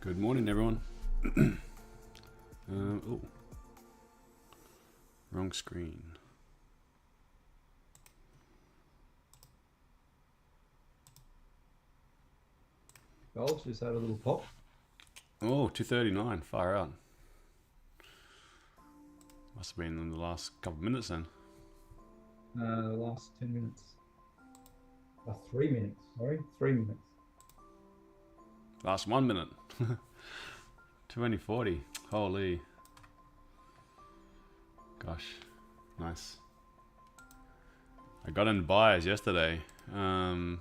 Good morning, everyone. Oh, wrong screen. Goals just had a little pop. Oh, 2:39, far out. Must have been in the last couple of minutes then. Last 10 minutes. 3 minutes, sorry. 3 minutes. Last 1 minute. 20:40. Holy. Gosh, nice. I got in buys yesterday from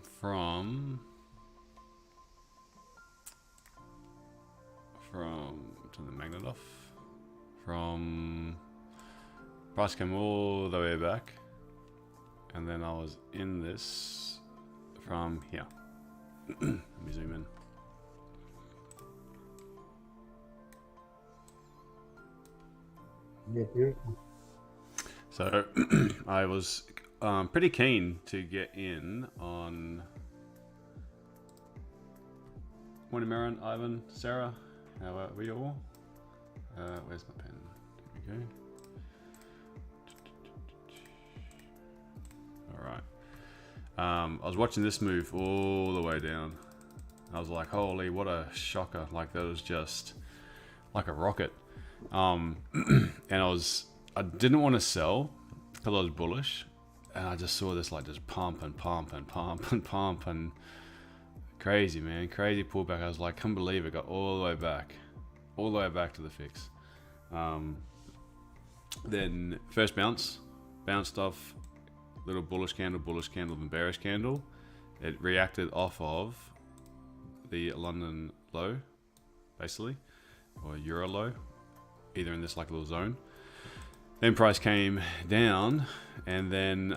to the magnet off. From price came all the way back, and then I was in this from here. Let me zoom in. Yeah, beautiful. So I was pretty keen to get in on morning, Marin, Ivan, Sarah. How are we all? Where's my pen? Here we go. All right. I was watching this move all the way down. I was like, holy, what a shocker. Like, that was just like a rocket. And I didn't want to sell because I was bullish, and I just saw this like just pump and pump and pump and pump and crazy, man, crazy pullback. I was like, can't believe it got all the way back to the fix. Then first bounced off, little bullish candle, then bearish candle. It reacted off of the London low, basically, or Euro low, either in this like little zone. Then price came down, and then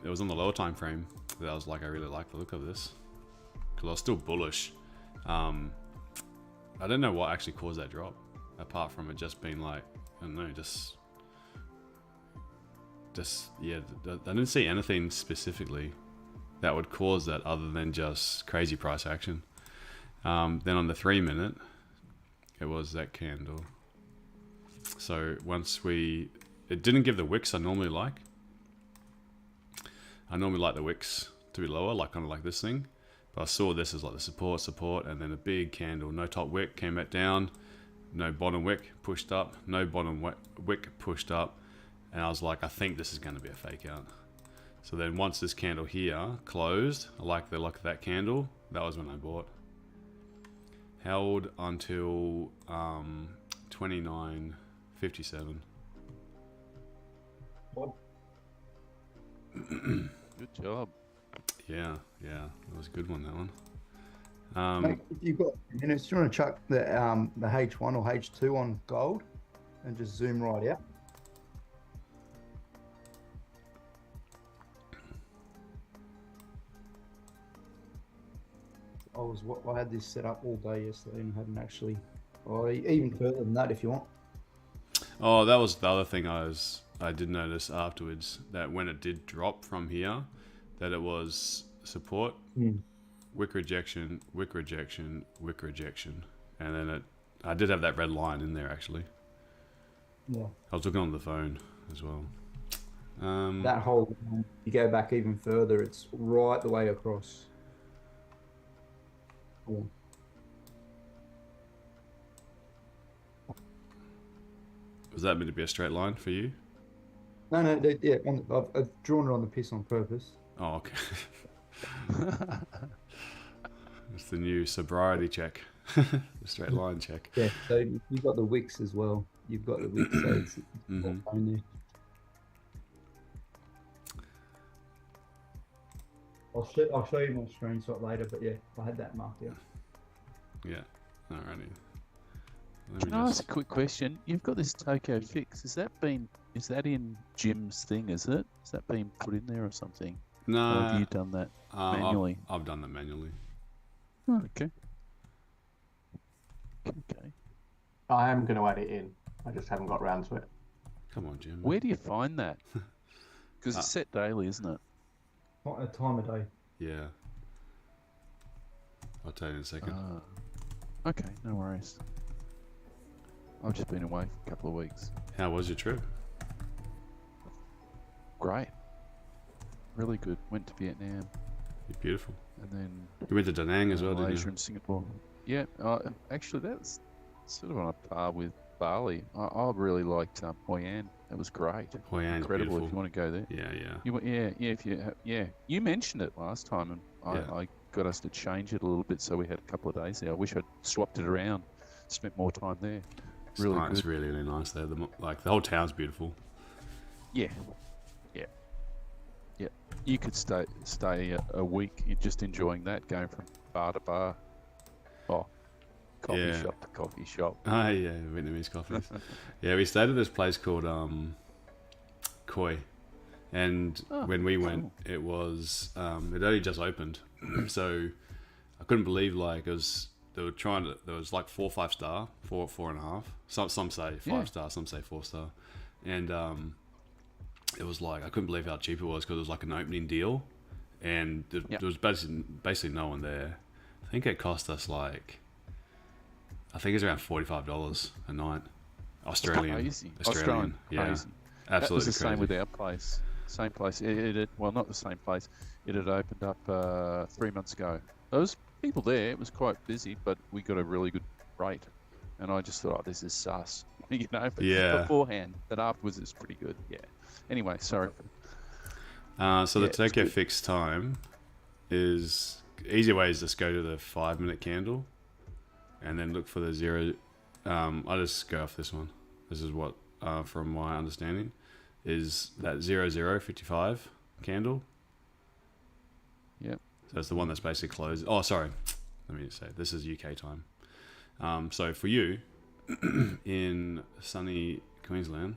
it was on the lower time frame that I was like, I really like the look of this, because I was still bullish. I don't know what actually caused that drop, apart from it just being like, I don't know, just yeah, I didn't see anything specifically that would cause that other than just crazy price action. Then on the 3 minute, it was that candle. So it didn't give the wicks I normally like. I normally like the wicks to be lower, like kind of like this thing. But I saw this as like the support, and then a big candle. No top wick, came back down. No bottom wick, pushed up. No bottom wick, pushed up. And I was like, I think this is going to be a fake out. So then once this candle here closed, I like the look of that candle. That was when I bought. Held until 29.57. Good job. Yeah, it was a good one, that one. Mate, if you've got minutes, do you want to chuck the H1 or H2 on gold and just zoom right out? I had this set up all day yesterday and hadn't actually, or even further than that if you want. Oh, that was the other thing I did notice afterwards, that when it did drop from here, that it was support, wick rejection, wick rejection, wick rejection. And then I did have that red line in there actually. Yeah. I was looking on the phone as well. That whole, you go back even further, it's right the way across. Yeah. Was that meant to be a straight line for you? No, yeah, I've drawn it on the piss on purpose. Oh, okay. It's the new sobriety check. The straight line check. Yeah, so you've got the wicks as well. You've got the wicks, so it's only. I'll show you my screenshot later, but yeah, I had that marked out. Yeah, alrighty. Can I ask a quick question? You've got this Tokyo fix. Is that in Jim's thing, is it? Has that been put in there or something? No. Or have you done that manually? I've done that manually. Oh, okay. Okay. I am going to add it in. I just haven't got around to it. Come on, Jim. Where do you find that? Because it's set daily, isn't it? Not a time of day. Yeah. I'll tell you in a second. Okay, no worries. I've just been away for a couple of weeks. How was your trip? Great. Really good. Went to Vietnam Beautiful. and then You went to Da Nang as well, didn't Malaysia you? and Singapore. Yeah, actually that's sort of on a par with Bali. I really liked Hoi An. It was great. Hoi An's Incredible beautiful. if you want to go there. Yeah, yeah. You mentioned it last time, and Yeah. I got us to change it a little bit, so we had a couple of days there. I wish I'd swapped it around, spent more time there. Really It's good. really, really nice there. Like the whole town's beautiful. Yeah, yeah, yeah. You could stay a week just enjoying that, going from bar to bar. Oh, coffee Yeah. shop to coffee shop. Ah, yeah, Vietnamese coffees. Yeah, we stayed at this place called Koi, and Oh, when we went, cool. it was it only just opened, so I couldn't believe like it was. They were trying to. There was like 4 5-star, 4.5. Some say 5-star, some say 4-star, and it was like I couldn't believe how cheap it was because it was like an opening deal, and there was basically no one there. I think it cost us like. I think it's around $45 a night, Australian. Crazy. Australian, yeah, Crazy. absolutely That was the crazy. same with our place. Same place. Well, not the same place. It had opened up 3 months ago. There was people there. It was quite busy, but we got a really good rate. And I just thought, oh, this is sus. You know, but Yeah. beforehand. But afterwards, it's pretty good. Yeah. Anyway, sorry. So Yeah, the it's Tokyo good. fixed time is easy way is just go to the 5-minute candle, and then look for the zero. I just go off this one. This is what, from my understanding, is that 0055 candle. Yep. So that's the one that's basically closed. Oh, sorry. Let me say this is UK time. So for you, in sunny Queensland,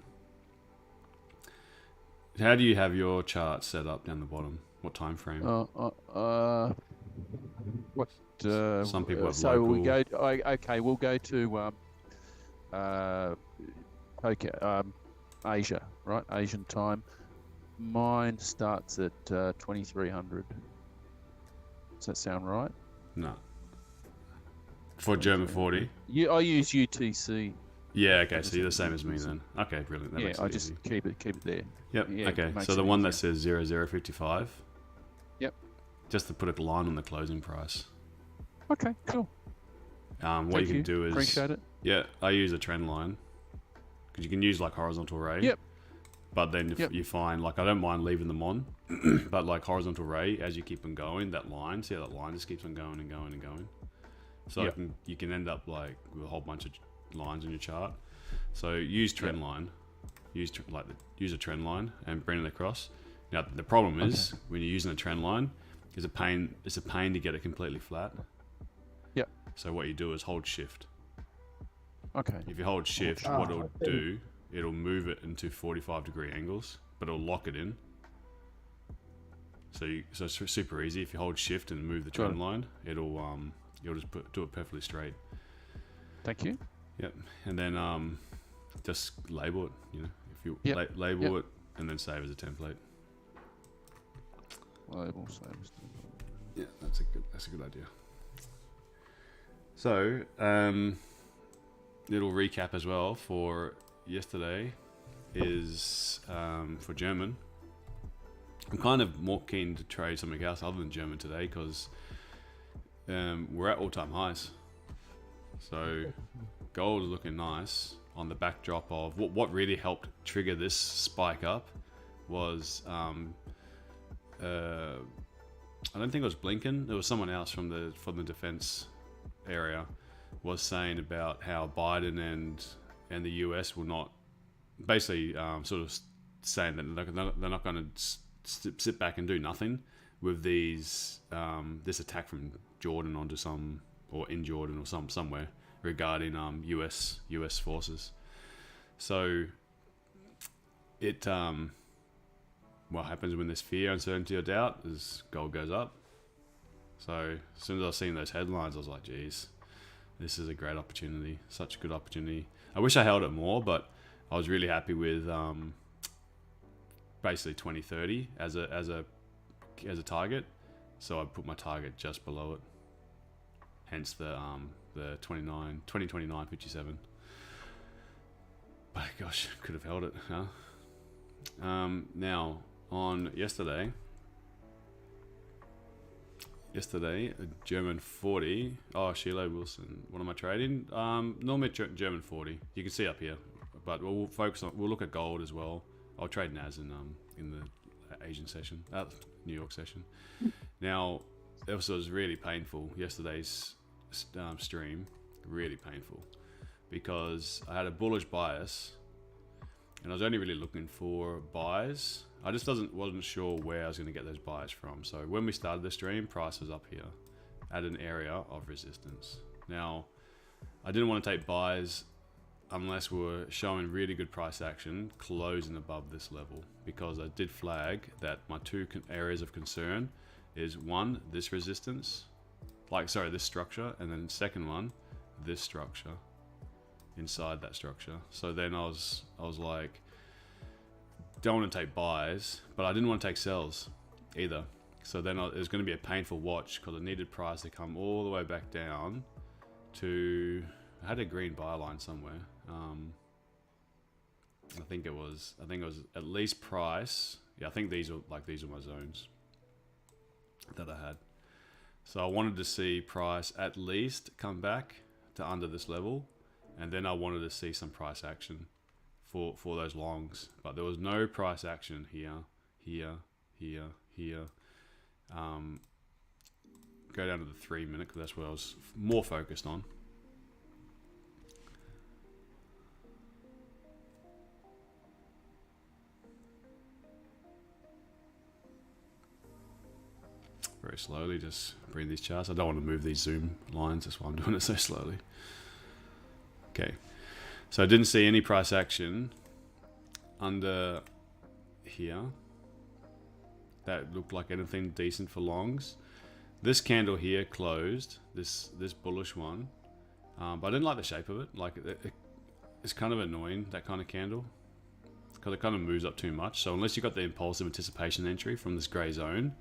how do you have your chart set up down the bottom? What time frame? What? Some people have so we local. go. Okay, we'll go to Asia, right? Asian time. Mine starts at 2300. Does that sound right? No. For German 40? I use UTC. Yeah, okay, so you're the same as me then. Okay, brilliant. That Yeah, makes it I easy. just keep it there. Yep, yeah, okay. makes So the it one that easier. says 0055, Yep. just to put a line on the closing price. Okay, cool. What Thank you can do is... Appreciate it. Yeah, I use a trend line. Because you can use like horizontal ray. Yep. But then if Yep. you find, like I don't mind leaving them on, but like horizontal ray, as you keep on going, that line, see how that line just keeps on going and going and going. So Yep. you can end up like with a whole bunch of lines in your chart. So use trend line, use a trend line and bring it across. Now the problem is when you're using a trend line, it's a pain to get it completely flat. Yep. So what you do is hold shift. Okay. If you hold shift, what it'll do, it'll move it into 45-degree angles, but it'll lock it in. So it's super easy. If you hold shift and move the Got trend it. line, you'll just do it perfectly straight. Thank you. Yep. And then just label it. You know, if you Yep. label Yep. it and then save as a template. Label saves. Yeah, that's a good idea. So little recap as well for yesterday is for German. I'm kind of more keen to trade something else other than German today because we're at all-time highs. So gold is looking nice on the backdrop of what really helped trigger this spike up was I don't think it was Blinken. It was someone else from the defense area was saying about how Biden and the US will not basically sort of saying that they're not going to sit back and do nothing with these this attack from Jordan onto some or in Jordan or somewhere regarding US forces. So it what happens when there's fear, uncertainty, or doubt is gold goes up. So as soon as I was seeing those headlines, I was like, geez, this is a great opportunity, such a good opportunity. I wish I held it more, but I was really happy with basically 2030 as a target. So I put my target just below it. Hence the the 2029.57. But gosh, could have held it, huh? Now on yesterday, a German 40. Oh, Sheila Wilson. What am I trading? Normally German 40. You can see up here, but we'll look at gold as well. I'll trade NAS in the Asian session, New York session. Now, it was really painful. Yesterday's stream, really painful, because I had a bullish bias, and I was only really looking for buys. I just wasn't sure where I was going to get those buys from. So when we started the stream, price was up here at an area of resistance. Now, I didn't want to take buys unless we were showing really good price action closing above this level, because I did flag that my two areas of concern is one, this resistance, this structure, and then second one, this structure inside that structure. So then I was like, don't want to take buys, but I didn't want to take sells either. So then it was going to be a painful watch, because I needed price to come all the way back down to, I had a green buy line somewhere. I think it was at least price. Yeah, I think these are my zones that I had. So I wanted to see price at least come back to under this level, and then I wanted to see some price action for those longs. But there was no price action here. Go down to the 3 minute, because that's what I was more focused on. Very slowly, just bring these charts. I don't want to move these zoom lines, that's why I'm doing it so slowly. Okay, so I didn't see any price action under here that looked like anything decent for longs. This candle here closed, this bullish one, but I didn't like the shape of it. Like it's kind of annoying, that kind of candle, because it kind of moves up too much. So unless you got the impulsive anticipation entry from this gray zone,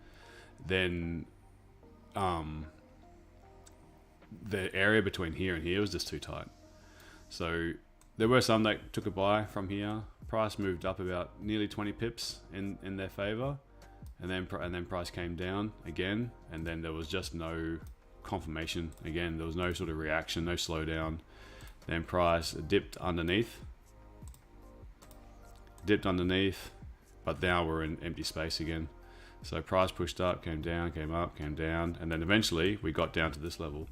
then the area between here and here was just too tight. So there were some that took a buy from here. Price moved up about nearly 20 pips in their favor, and then price came down again, and then there was just no confirmation again. There was no sort of reaction, no slowdown. Then price dipped underneath, but now we're in empty space again. So price pushed up, came down, came up, came down, and then eventually we got down to this level.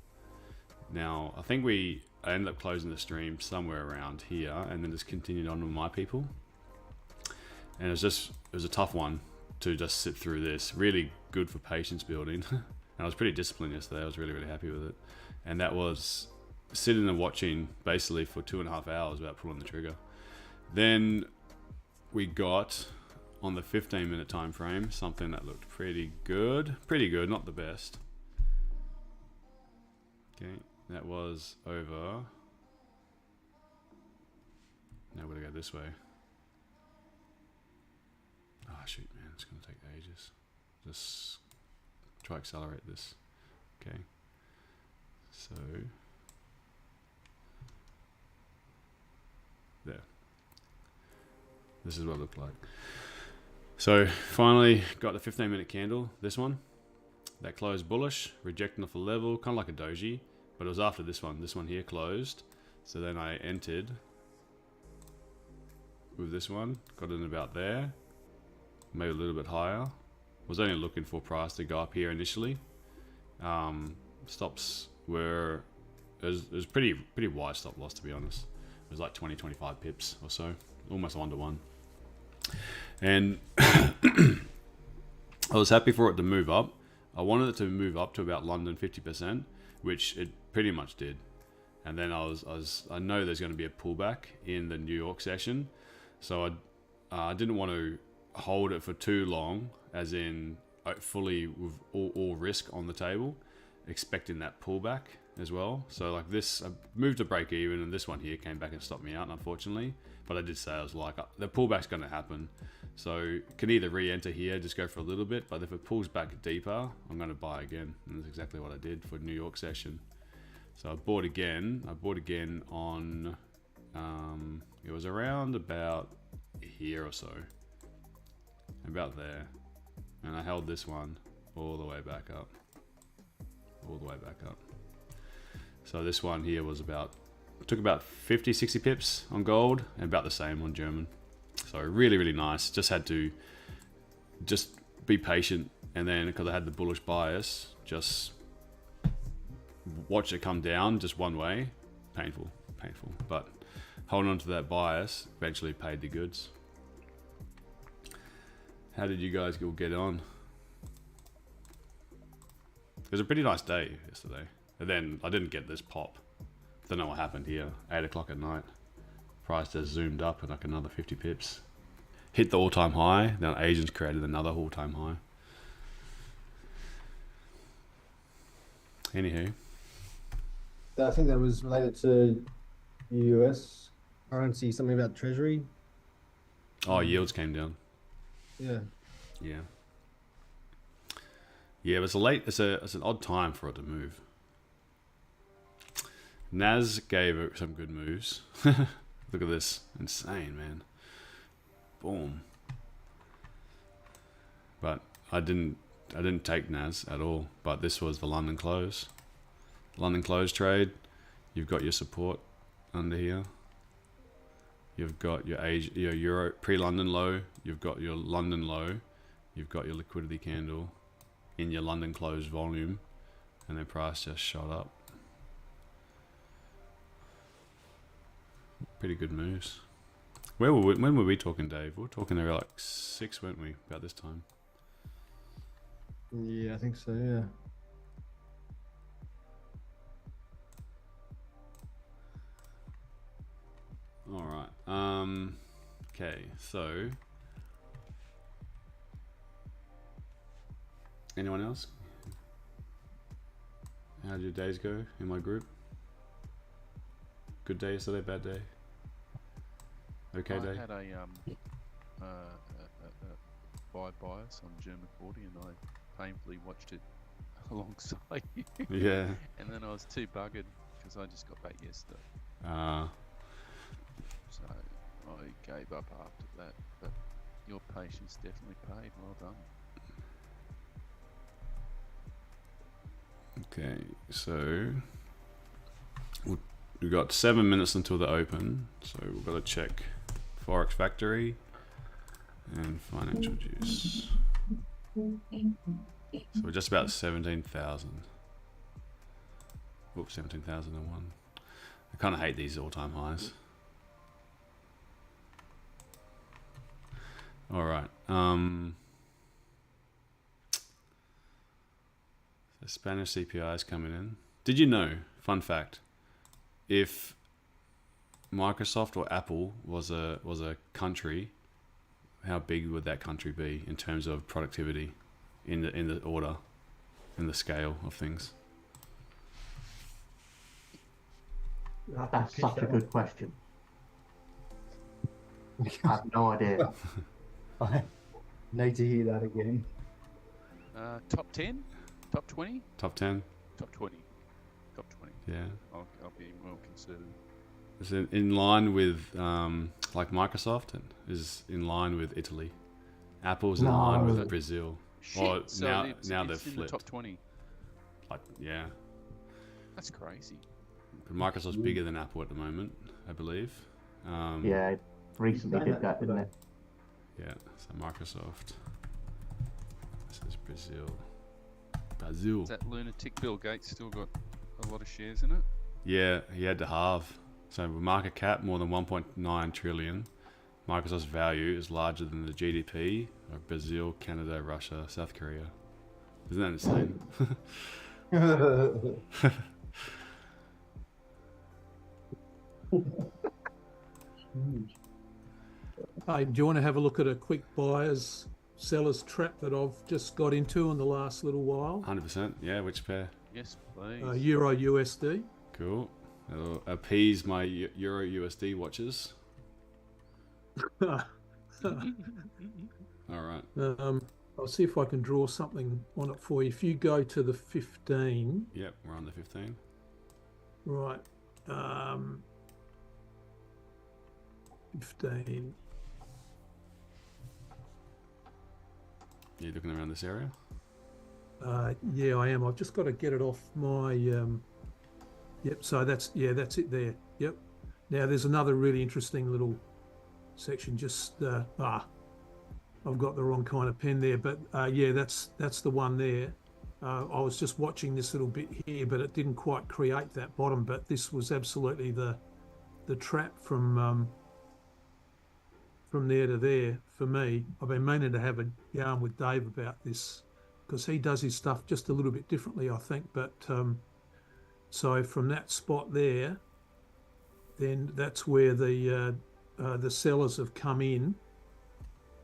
Now I think I ended up closing the stream somewhere around here, and then just continued on with my people. And it was a tough one to just sit through this. Really good for patience building. And I was pretty disciplined yesterday. I was really, really happy with it. And that was sitting and watching basically for 2.5 hours without pulling the trigger. Then we got on the 15-minute time frame something that looked pretty good, not the best. Okay, that was over. Now we're gonna go this way. Oh shoot, man, it's gonna take ages. Just try accelerate this. Okay, so there. This is what it looked like. So finally got the 15-minute candle, this one, that closed bullish, rejecting off a level, kind of like a doji, but it was after this one here closed. So then I entered with this one, got in about there, maybe a little bit higher. Was only looking for price to go up here initially. Stops were, it was pretty wide stop loss, to be honest. It was like 20-25 pips or so, almost 1-to-1. And I was happy for it to move up. I wanted it to move up to about London 50%, which it pretty much did. And then I know there's going to be a pullback in the New York session, so I didn't want to hold it for too long, as in fully with all risk on the table, expecting that pullback as well. So like this, I moved to break even, and this one here came back and stopped me out, unfortunately. But I did say, I was like, the pullback's going to happen, so can either re-enter here, just go for a little bit, but if it pulls back deeper, I'm going to buy again. And that's exactly what I did for New York session. So I bought again. I bought again on, it was around about here or so. About there. And I held this one all the way back up. All the way back up. So this one here was took about 50, 60 pips on gold and about the same on German. So really, really nice. Just had to be patient, and then because I had the bullish bias, just watch it come down just one way. Painful, but holding on to that bias eventually paid the goods. How did you guys all get on? It was a pretty nice day yesterday, and then I didn't get this pop. Don't know what happened here. 8 o'clock at night, price just zoomed up at like another 50 pips, hit the all-time high. Then Asians created another all-time high. Anywho, I think that was related to US currency, something about treasury. oh, yields came down. Yeah. Yeah, it was it's an odd time for it to move. Nas gave it some good moves. Look at this, insane, man. Boom. But I didn't take Nas at all. But this was the London close. London close trade. You've got your support under here. You've got your Euro pre-London low. You've got your London low. You've got your liquidity candle in your London close volume, and then price just shot up. Pretty good moves. When were we talking, Dave? We were talking there like 6, weren't we? About this time. Yeah, I think so, yeah. All right. Okay, so anyone else? How did your days go in my group? Good day yesterday, bad day? Okay day? I had a buy bias on German 40, and I painfully watched it alongside you. Yeah. And then I was too buggered because I just got back yesterday. So I gave up after that. But your patience definitely paid. Well done. Okay, so we've got 7 minutes until the open, so we've got to check Forex Factory and Financial Juice. So we're just about 17,000. Oops, 17,001. I kind of hate these all-time highs. All right. The Spanish CPI is coming in. Did you know, fun fact, if Microsoft or Apple was a country, how big would that country be in terms of productivity in the order, in the scale of things? That's such a good question. I have no idea. I need to hear that again. Top 10? Top 20? Top 10? Top 20. Top 20. Yeah. I'll be well considered. It's in line with, like Microsoft is in line with Italy. Apple's in line with Brazil. Shit, Or so now it's they've in the flipped. top 20. Like, yeah. That's crazy. But Microsoft's bigger than Apple at the moment, I believe. Yeah, it recently did that, didn't it? Yeah, so Microsoft. This is Brazil. Brazil. Is that lunatic Bill Gates still got a lot of shares in it? Yeah, he had to halve. So market cap more than 1.9 trillion. Microsoft's value is larger than the GDP of Brazil, Canada, Russia, South Korea. Isn't that insane? Hey, do you want to have a look at a quick buyer's seller's trap that I've just got into in the last little while? 100%. Yeah, which pair? Yes, please. Euro USD. Cool. That'll appease my Euro USD watches. All right. I'll see if I can draw something on it for you. If you go to the 15, Yep, we're on the 15. Right. 15. You're looking around this area? Yeah, I am. I've just got to get it off my. Yep. So that's it there. Yep. Now there's another really interesting little section. Just I've got the wrong kind of pen there, but yeah, that's the one there. I was just watching this little bit here, but it didn't quite create that bottom. But this was absolutely the trap from there to there for me. I've been meaning to have a yarn with Dave about this because he does his stuff just a little bit differently, I think. But so from that spot there, then that's where the sellers have come in.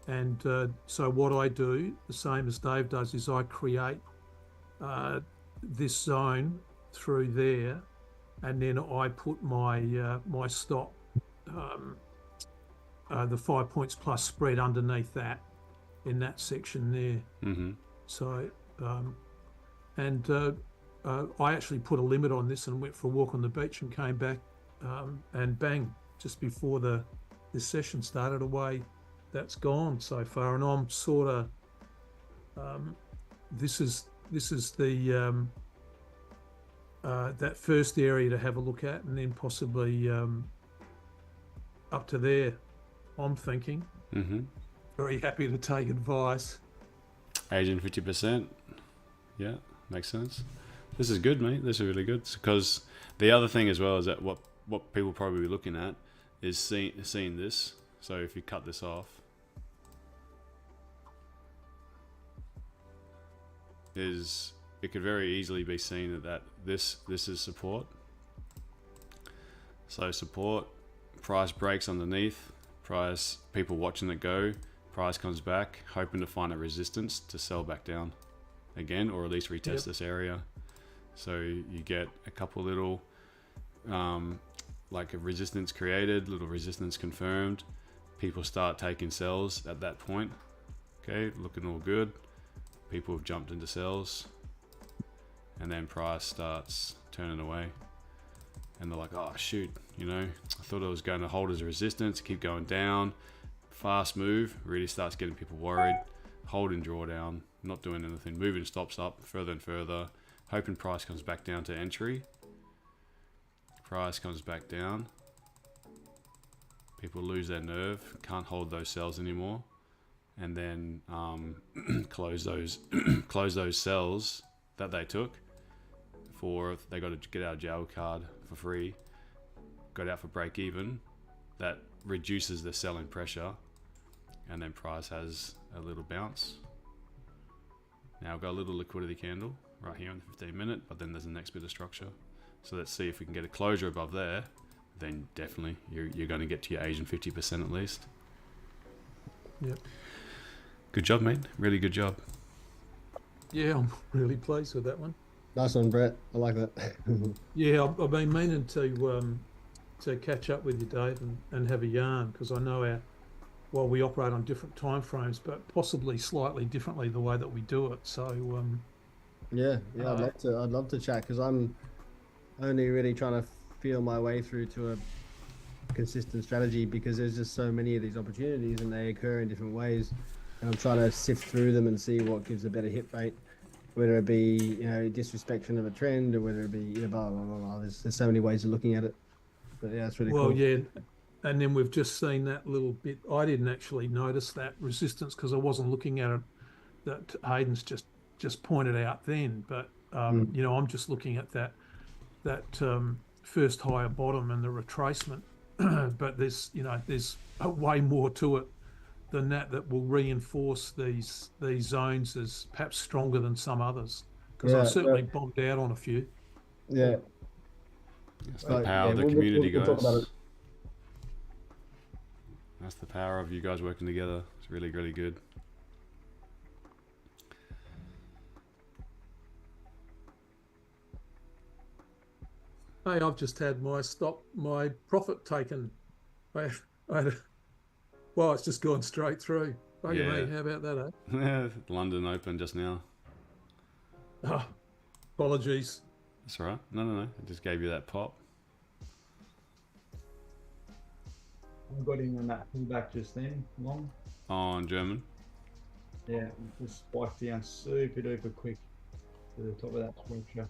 And so what I do, the same as Dave does, is I create this zone through there, and then I put my my stop, the 5 points plus spread underneath that in that section there. Mm-hmm. So, I actually put a limit on this and went for a walk on the beach and came back, and bang, just before this session started, away that's gone so far. And I'm sort of, this is the that first area to have a look at, and then possibly up to there, I'm thinking. Mm-hmm. Very happy to take advice. Asian 50%. Yeah, makes sense. This is good, mate. This is really good. Because the other thing as well is that what people probably be looking at is seeing this. So if you cut this off, it could very easily be seen that this is support. So support, price breaks underneath, price, people watching it go, price comes back, hoping to find a resistance to sell back down again, or at least retest this area. So you get a couple little like a resistance created, little resistance confirmed, people start taking sells at that point. Okay, looking all good, people have jumped into sells, and then price starts turning away, and they're like, oh shoot, you know, I thought I was going to hold as a resistance, keep going down, fast move, really starts getting people worried, holding drawdown, not doing anything, moving stops up further and further, hoping price comes back down to entry. Price comes back down, people lose their nerve, can't hold those sells anymore, and then close those sells that they took for, they got a get out of jail card for free, got out for break even. That reduces the selling pressure, and then price has a little bounce. Now I've got a little liquidity candle right here on the 15-minute, but then there's the next bit of structure. So let's see if we can get a closure above there. Then definitely you're going to get to your Asian 50% at least. Yep. Good job, mate. Really good job. Yeah, I'm really pleased with that one. Nice one, Brett. I like that. Yeah, I've been meaning to catch up with you, Dave, and have a yarn, because I know we operate on different time frames, but possibly slightly differently the way that we do it. So yeah, I'd love to chat, because I'm only really trying to feel my way through to a consistent strategy, because there's just so many of these opportunities and they occur in different ways, and I'm trying to sift through them and see what gives a better hit rate, whether it be, you know, disrespect of a trend, or whether it be, you know, blah blah blah blah. There's so many ways of looking at it, but yeah, it's really cool. Well, yeah, and then we've just seen that little bit. I didn't actually notice that resistance because I wasn't looking at it, that Hayden's just pointed out then, but you know, I'm just looking at that first higher bottom and the retracement. But there's way more to it than that will reinforce these zones as perhaps stronger than some others, because I've certainly bombed out on a few. Yeah, that's the power of the community, we'll talk about guys. it. That's the power of you guys working together. It's really, really good. Hey, I've just had my profit taken. Well, it's just gone straight through. Bugger me, how about that, eh? London open just now. Oh, apologies. That's all right. No. I just gave you that pop. I got in on that pullback just then, long. On German. Yeah, it just spiked down super duper quick to the top of that structure.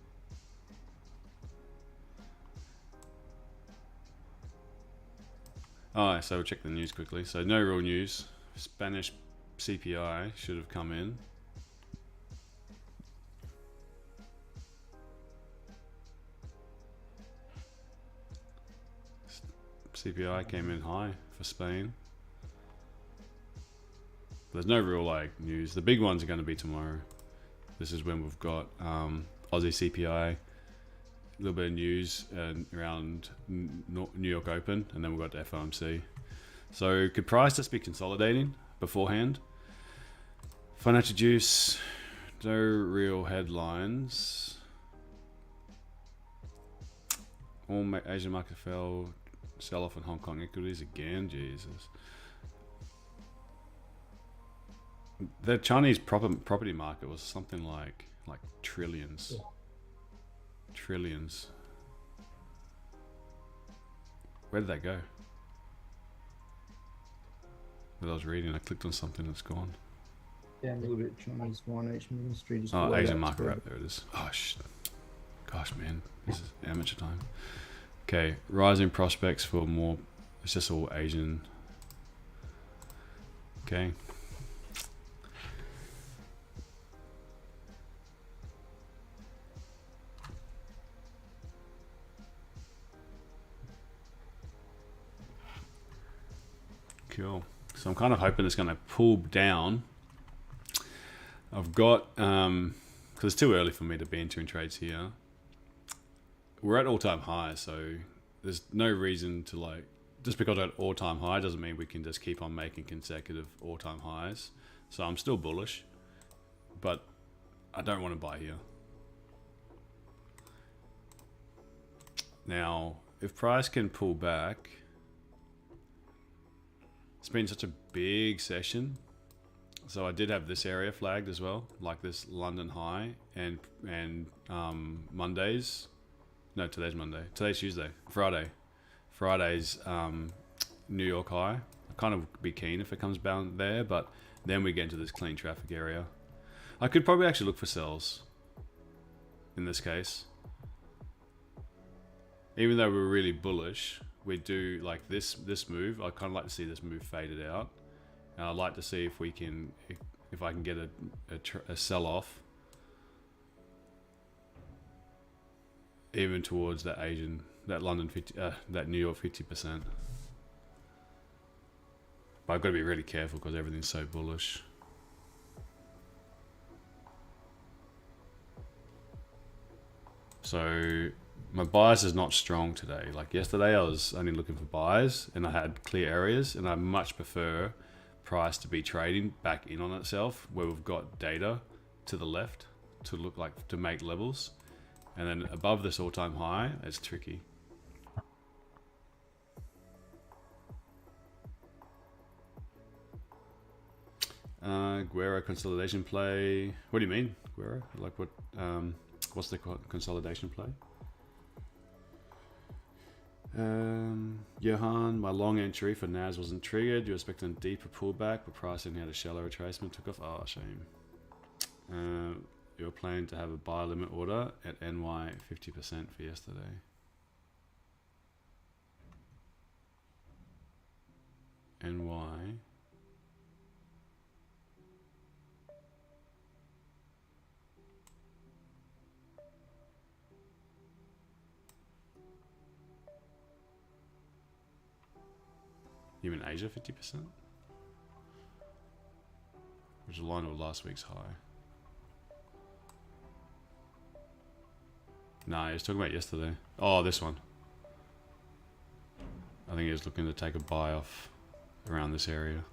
Oh, so we'll check the news quickly. So no real news. Spanish CPI should have come in. CPI came in high for Spain. There's no real like news. The big ones are going to be tomorrow. This is when we've got Aussie CPI, a little bit of news around New York Open, and then we've got the FOMC. So could price just be consolidating beforehand? Financial juice, no real headlines. All Asian market fell. Sell off in Hong Kong equities again. Jesus. The Chinese property market was something like trillions. Yeah. Trillions. Where did that go? That I was reading. I clicked on something that's gone. Yeah, a little bit. Chinese Finance Ministry. Just Asian market. Right there it is. Oh shit. Gosh, man, this is amateur time. Okay, rising prospects for more. It's just all Asian. Okay. Cool. So I'm kind of hoping it's going to pull down. I've got, because it's too early for me to be entering trades here. We're at all-time highs, so there's no reason to like, just because we're at all-time high doesn't mean we can just keep on making consecutive all-time highs. So I'm still bullish, but I don't want to buy here. Now, if price can pull back, it's been such a big session. So I did have this area flagged as well, like this London high and Mondays. No, today's Monday. Today's Tuesday. Friday's New York high. I kind of be keen if it comes down there, but then we get into this clean traffic area. I could probably actually look for sells in this case. Even though we're really bullish, we do like this move. I kind of like to see this move faded out. And I'd like to see if we can, if I can get a sell off, even towards that London 50, that New York 50%. But I've got to be really careful because everything's so bullish. So my bias is not strong today. Like yesterday, I was only looking for buys and I had clear areas, and I much prefer price to be trading back in on itself where we've got data to the left to look like to make levels, and then above this all-time high it's tricky. Guerra consolidation play. What do you mean, Guerra? Like what? What's the consolidation play? Johan, my long entry for NAS wasn't triggered. You were expecting a deeper pullback, but pricing had a shallow retracement. Took off. Oh, shame. You were planning to have a buy limit order at NY 50% for yesterday. NY. You mean Asia 50%? Which is aligned with last week's high. Nah, he was talking about yesterday. Oh, this one. I think he was looking to take a buy off around this area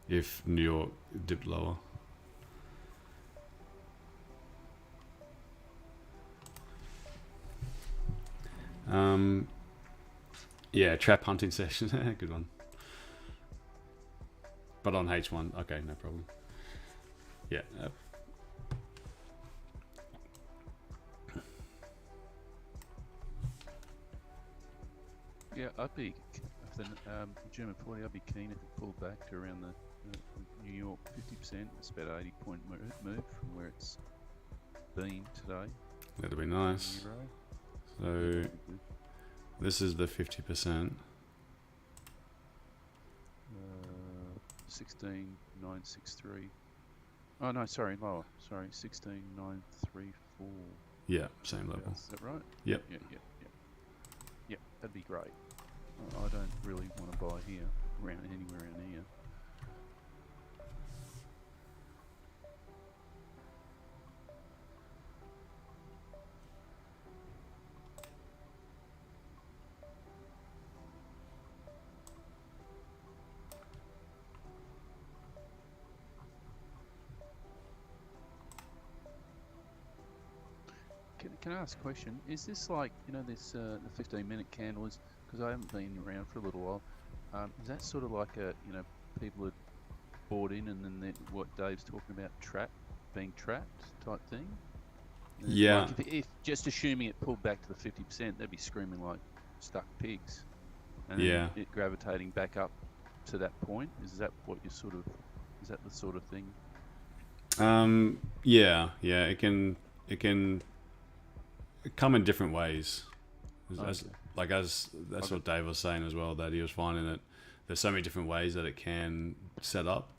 if New York dipped lower. Yeah, trap hunting session. Good one. But on H1. Okay, no problem. Yeah. Yeah, I'd be the German 40. I'd be keen if it pulled back to around the New York 50%. It's about 80-point move from where it's been today. That'd be nice. So this is the 50%. 16,963. Oh no, sorry, lower. Sorry, 16,934. Yeah, same level. Is that right? Yep. Yeah, that'd be great. I don't really want to buy here, anywhere around here. Can I ask a question? Is this like, this the 15-minute candle is, because I haven't been around for a little while, is that sort of like people had bought in and then what Dave's talking about, being trapped type thing? Yeah. Like if just assuming it pulled back to the 50%, they'd be screaming like stuck pigs. And Yeah. then it gravitating back up to that point. Is that what you is that the sort of thing? Yeah, it can come in different ways. That's what Dave was saying as well, that he was finding that there's so many different ways that it can set up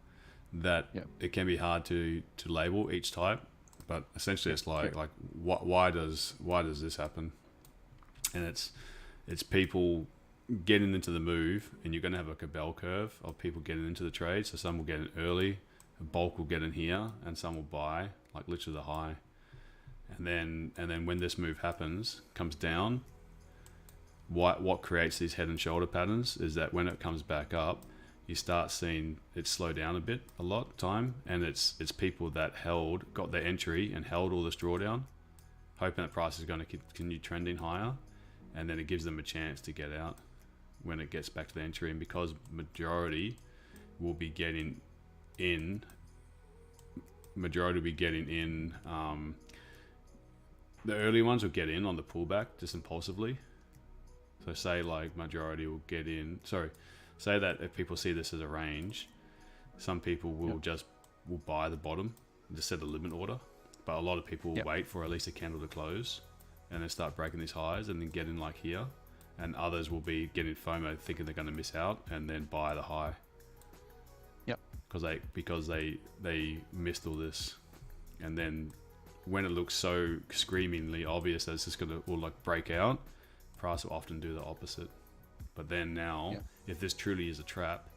that it can be hard to label each type. But essentially, it's why does this happen? And it's people getting into the move, and you're going to have like a bell curve of people getting into the trade. So some will get in early, a bulk will get in here, and some will buy like literally the high. And then when this move happens, comes down, what creates these head and shoulder patterns is that when it comes back up, you start seeing it slow down a lot of time, and it's people that got their entry and held all this drawdown, hoping that price is going to continue trending higher, and then it gives them a chance to get out when it gets back to the entry. And because majority will be getting in, the early ones will get in on the pullback just impulsively. So say like majority will get in. Say that if people see this as a range, some people will will buy the bottom and just set a limit order. But a lot of people will wait for at least a candle to close and then start breaking these highs and then get in like here. And others will be getting FOMO thinking they're going to miss out and then buy the high. Yep. Because they missed all this. And then when it looks so screamingly obvious that it's just going to break out, price will often do the opposite. But then now, if this truly is a trap,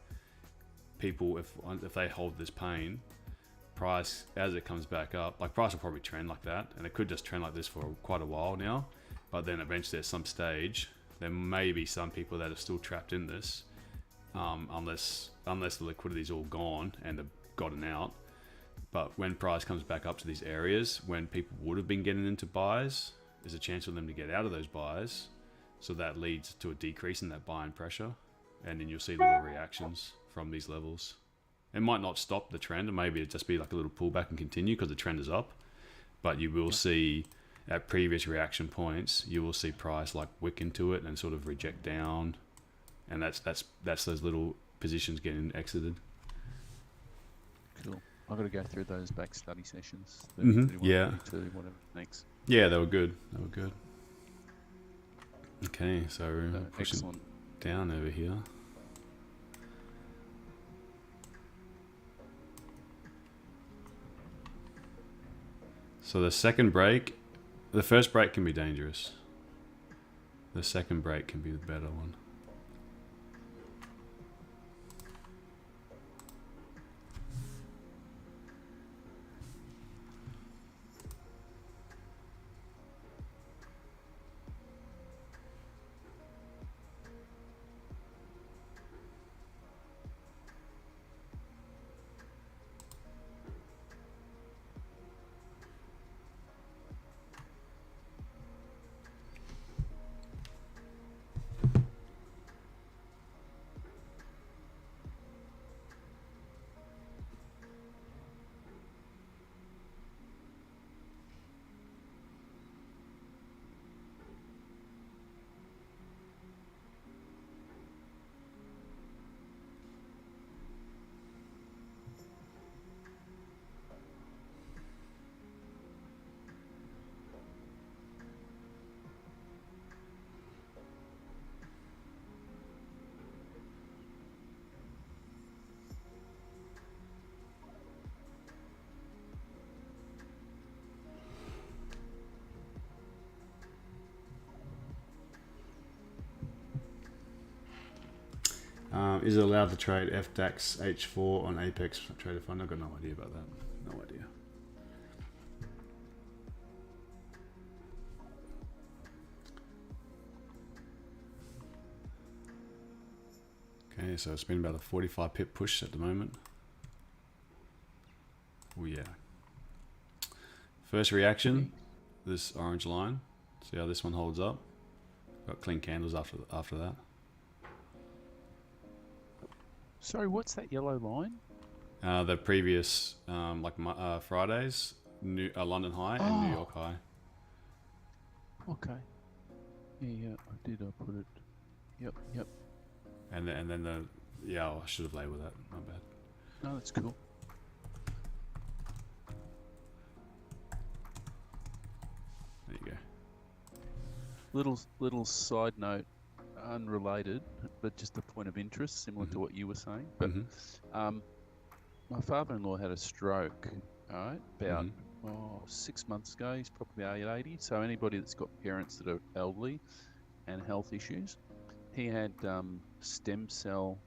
people, if they hold this pain, price, as it comes back up, price will probably trend like that, and it could just trend like this for quite a while now, but then eventually at some stage, there may be some people that are still trapped in this, unless the liquidity is all gone and they've gotten out. But when price comes back up to these areas, when people would have been getting into buys, there's a chance for them to get out of those buys. So that leads to a decrease in that buying pressure. And then you'll see little reactions from these levels. It might not stop the trend, or maybe it just be like a little pullback and continue because the trend is up. But you will see at previous reaction points, you will see price wick into it and sort of reject down. And that's those little positions getting exited. Cool. I've got to go through those back study sessions. Yeah. Whatever. Thanks. Yeah, they were good. Okay, so pushing excellent. Down over here. So the second break, the first break can be dangerous. The second break can be the better one. Is it allowed to trade FDAX H4 on Apex Trader Fund? I've got no idea about that. No idea. Okay, so it's been about a 45 pip push at the moment. Oh yeah. First reaction, this orange line. See how this one holds up. Got clean candles after that. Sorry, what's that yellow line? The previous Fridays, London high and New York high. Okay. Yeah, I did. I put it. Yep. And then I should have labeled that. My bad. No, that's cool. There you go. Little side note, unrelated, but just a point of interest, similar to what you were saying. But my father-in-law had a stroke, all right, about 6 months ago. He's probably about 80. So anybody that's got parents that are elderly and health issues, he had stem cell,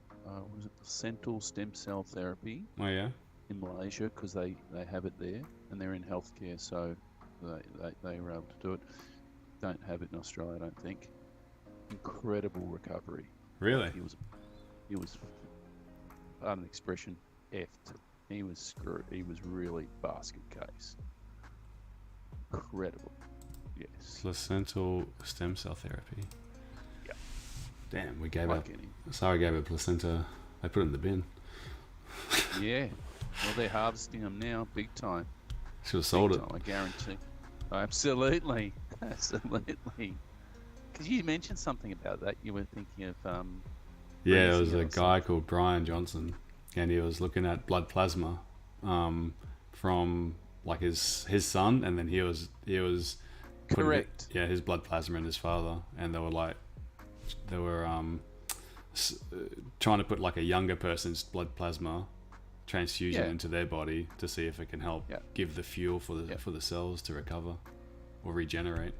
placental stem cell therapy. Oh yeah. In Malaysia, because they have it there and they're in healthcare, so they were able to do it. Don't have it in Australia, I don't think. Incredible recovery. Really? He was pardon the expression, effed. He was screwed. He was really basket case. Incredible. Yes. Placental stem cell therapy. Yeah. Damn, we gave Like up. any- Sorry, gave a placenta. They put it in the bin. Yeah. Well, they're harvesting them now, big time. Should have sold Big it. time, I guarantee. Absolutely. Because you mentioned something about that. You were thinking of Yeah, it was raising a or guy something. called Brian Johnson, and he was looking at blood plasma from like his son, and then he was putting Correct. his blood plasma in his father, and they were trying to put like a younger person's blood plasma transfusion into their body to see if it can help give the fuel for the cells to recover or regenerate.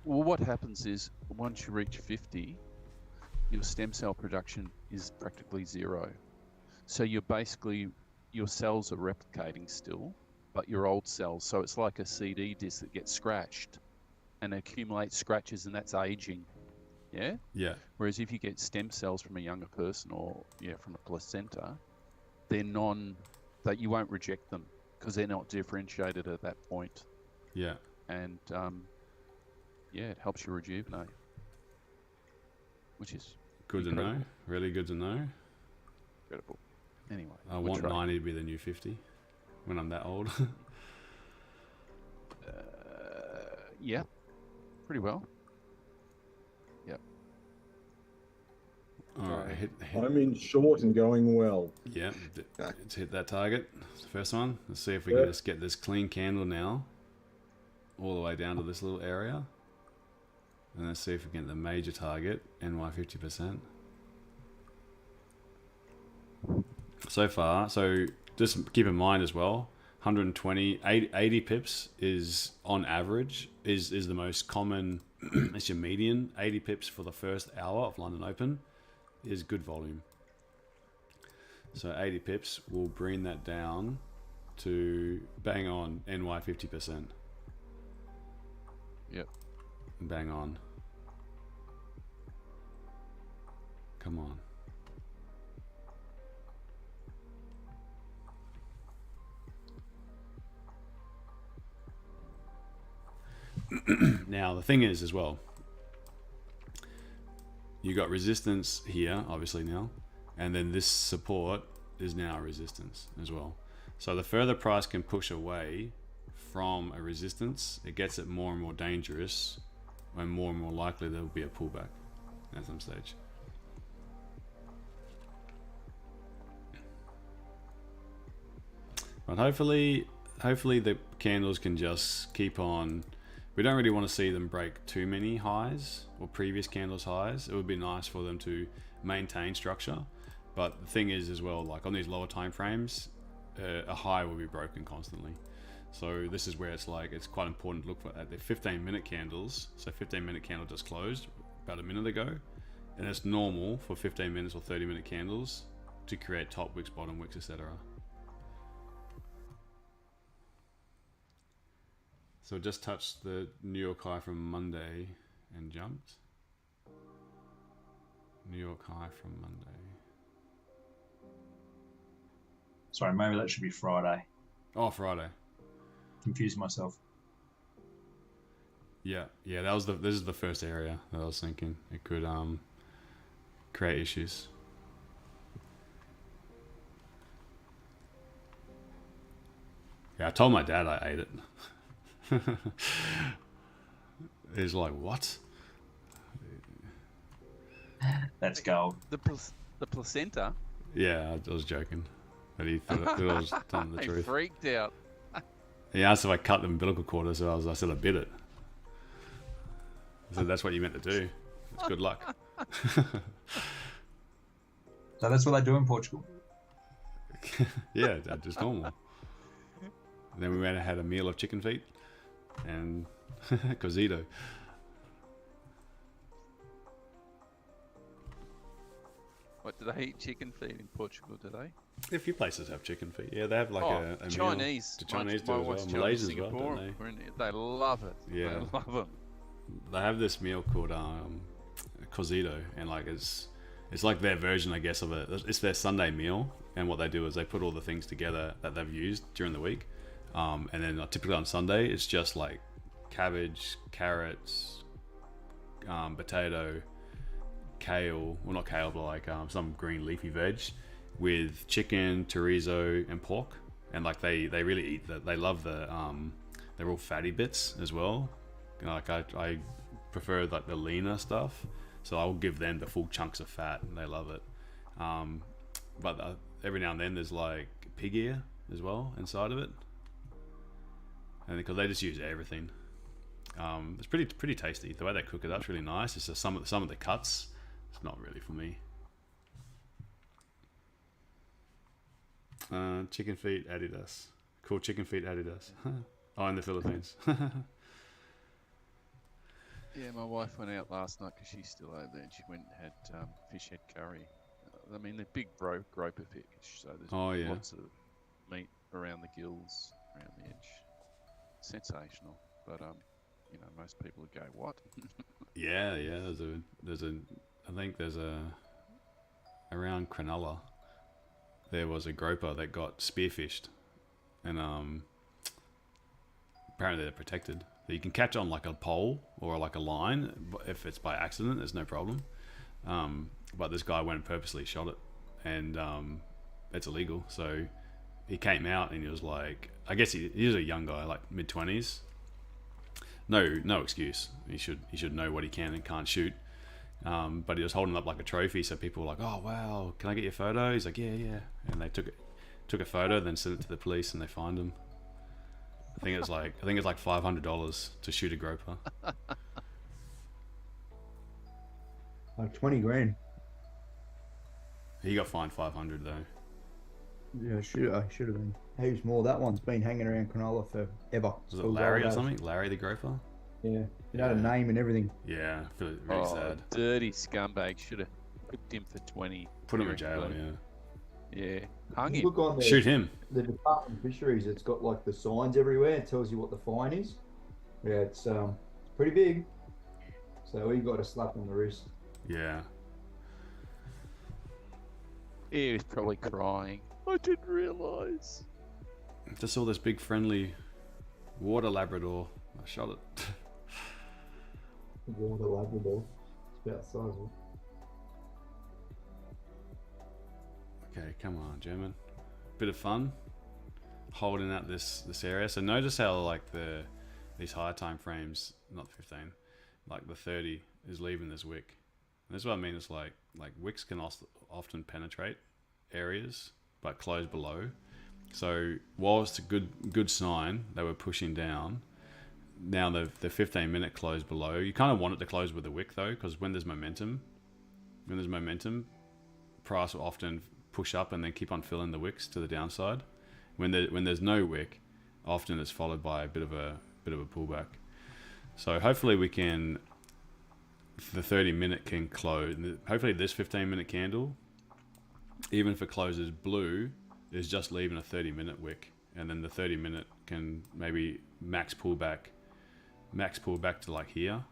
Well, what happens is once you reach 50, your stem cell production is practically zero. So you're basically, your cells are replicating still, but your old cells. So it's like a CD disc that gets scratched and accumulates scratches, and that's aging. Yeah? Yeah. Whereas if you get stem cells from a younger person or from a placenta, they're that you won't reject them because they're not differentiated at that point. Yeah. And it helps you rejuvenate, which is Good incredible. to know. Really good to know. Incredible. Anyway, I want 90 to be the new 50 when I'm that old. Yeah, pretty well. Yep. All right, hit. I'm in short and going well. Yeah, let's hit that target. It's the first one. Let's see if we can just get this clean candle now, all the way down to this little area, and let's see if we can get the major target, NY 50%. So far, so just keep in mind as well, 80 pips is on average is the most common. It's your median. 80 pips for the first hour of London Open is good volume. So 80 pips will bring that down to bang on NY 50%. Yep. Bang on. Come on. Now the thing is as well, you got resistance here obviously now, and then this support is now resistance as well. So the further price can push away from a resistance, it gets it more and more dangerous, and more likely there will be a pullback at some stage. But hopefully the candles can just keep on. We don't really want to see them break too many highs or previous candles highs. It would be nice for them to maintain structure. But the thing is as well, like on these lower time frames, a high will be broken constantly. So this is where it's quite important to look at the 15-minute candles. So 15-minute candle just closed about a minute ago, And it's normal for 15 minutes or 30-minute candles to create top wicks, bottom wicks, etc. So it just touched the New York high from Monday and jumped. New York high from Monday. Sorry, maybe that should be Friday. Oh, Friday. Confused myself. Yeah, this is the first area that I was thinking it could create issues. Yeah, I told my dad I ate it. He's like, what? That's gold. The placenta. Yeah, I was joking. But he thought it was telling the He truth. freaked out. He asked if I cut the umbilical cord, so I said I bit it. I said, that's what you meant to do. It's good luck. So that's what they do in Portugal. Yeah, just normal. And then we went and had a meal of chicken feet and cozido. What, do they eat chicken feet in Portugal, do they? A few places have chicken feet. Yeah, they have like a Chinese. meal. The Chinese do My as well. wife's Malaysians as well, Singapore, don't they? they love it. Yeah. They love them. They have this meal called cozido, and like it's like their version, I guess, of it. It's their Sunday meal, and what they do is they put all the things together that they've used during the week, and then typically on Sunday it's just like cabbage, carrots, potato, kale, well not kale, but like some green leafy veg, with chicken, chorizo, and pork, and like they really eat that. They love the they're all fatty bits as well. You know, like I prefer like the leaner stuff, so I'll give them the full chunks of fat, and they love it. But every now and then there's like pig ear as well inside of it, and because they just use everything. It's pretty tasty. The way they cook it up's really nice. It's just some of the cuts, it's not really for me. Chicken feet Adidas. Cool chicken feet Adidas. Oh, in the Philippines. Yeah, my wife went out last night because she's still over there, and she went and had fish head curry. I mean, they're big groper fish, so there's lots of meat around the gills, around the edge. Sensational, but you know, most people would go, "What?" Yeah. I think there's around Cronulla. There was a groper that got spearfished, and apparently they're protected. You can catch on like a pole or like a line. If it's by accident, there's no problem. But this guy went and purposely shot it, and it's illegal. So he came out and he was like, I guess he was a young guy, like mid-20s. No excuse. He should know what he can and can't shoot. But he was holding up like a trophy, so people were like, "Oh wow, can I get your photo?" He's like, "Yeah," and they took a photo, then sent it to the police, and they fined him. I think it's like $500 to shoot a groper. Like 20 grand. He got fined 500 though. Yeah, I should have been. Heaps more. That one's been hanging around Cronulla forever. Was it Larry or something? Larry the groper? Yeah, it had a name and everything. Yeah, I feel really sad. Dirty scumbag. Should have whipped him for 20. Put him in jail, yeah. Yeah, hung him. Look on the, Shoot him. The Department of Fisheries. It's got like the signs everywhere. It tells you what the fine is. Yeah, it's pretty big. So we got a slap on the wrist. Yeah. He was probably crying. I didn't realise. Just saw this big friendly water Labrador. I shot it. Water Labrador. It's about the size of it. Okay, come on, German. Bit of fun. Holding out this area. So notice how like these higher time frames, not 15, like the 30 is leaving this wick. And that's what I mean. It's like wicks can often penetrate areas, but close below. So whilst a good sign, they were pushing down. Now the 15-minute close below. You kind of want it to close with a wick though, because when there's momentum, price will often push up and then keep on filling the wicks to the downside. When there's no wick, often it's followed by a bit of a pullback. So hopefully we can the 30-minute can close. Hopefully this 15-minute candle, even if it closes blue, is just leaving a 30-minute wick, and then the 30-minute can maybe max pull back to like here.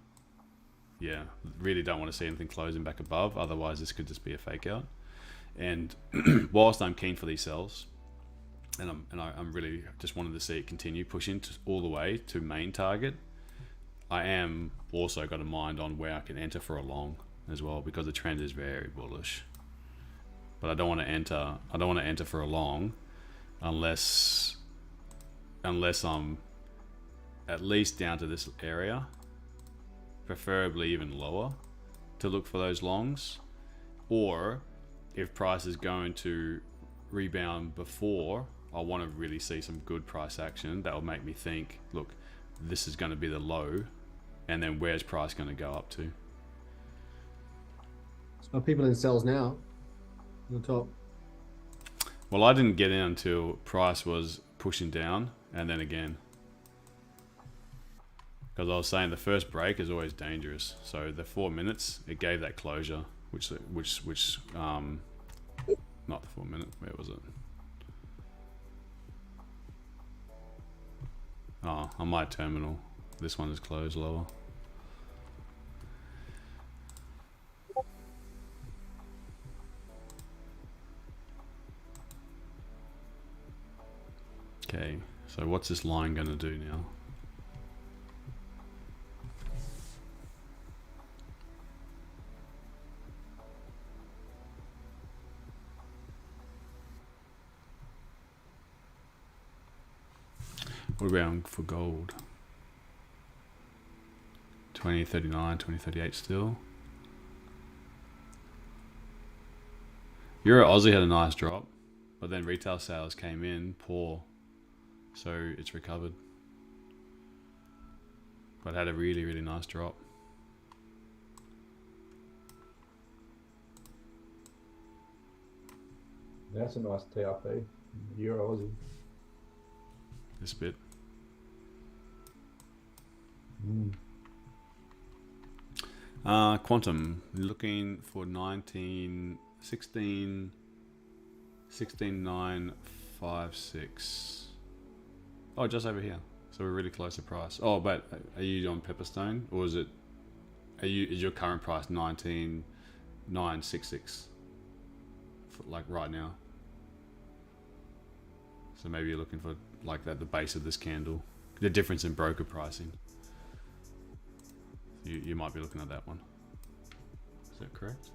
Yeah, really don't want to see anything closing back above, otherwise this could just be a fake out. And whilst I'm keen for these sells, and I'm really just wanted to see it continue pushing all the way to main target, I am also got a mind on where I can enter for a long as well, because the trend is very bullish. But I don't want to enter for a long unless I'm at least down to this area, preferably even lower, to look for those longs. Or if price is going to rebound before, I want to really see some good price action that will make me think, look, this is going to be the low, and then where's price going to go up to? So people in sells now on the top. Well, I didn't get in until price was pushing down, and then again, because I was saying the first break is always dangerous. So the 4 minutes, it gave that closure, which not the 4 minute, where was it? Oh, on my terminal, this one is closed lower. Okay, so what's this line going to do now? What about for gold? 2039, 2038 still. Euro Aussie had a nice drop, but then retail sales came in poor, so it's recovered. But had a really, really nice drop. That's a nice TRP. Euro Aussie. This bit. Quantum, looking for 16,956. Oh, just over here. So we're really close to price. Oh, but are you on Pepperstone, or is your current price 19,966? Like right now. So maybe you're looking for like that, the base of this candle, the difference in broker pricing. You might be looking at that one. Is that correct?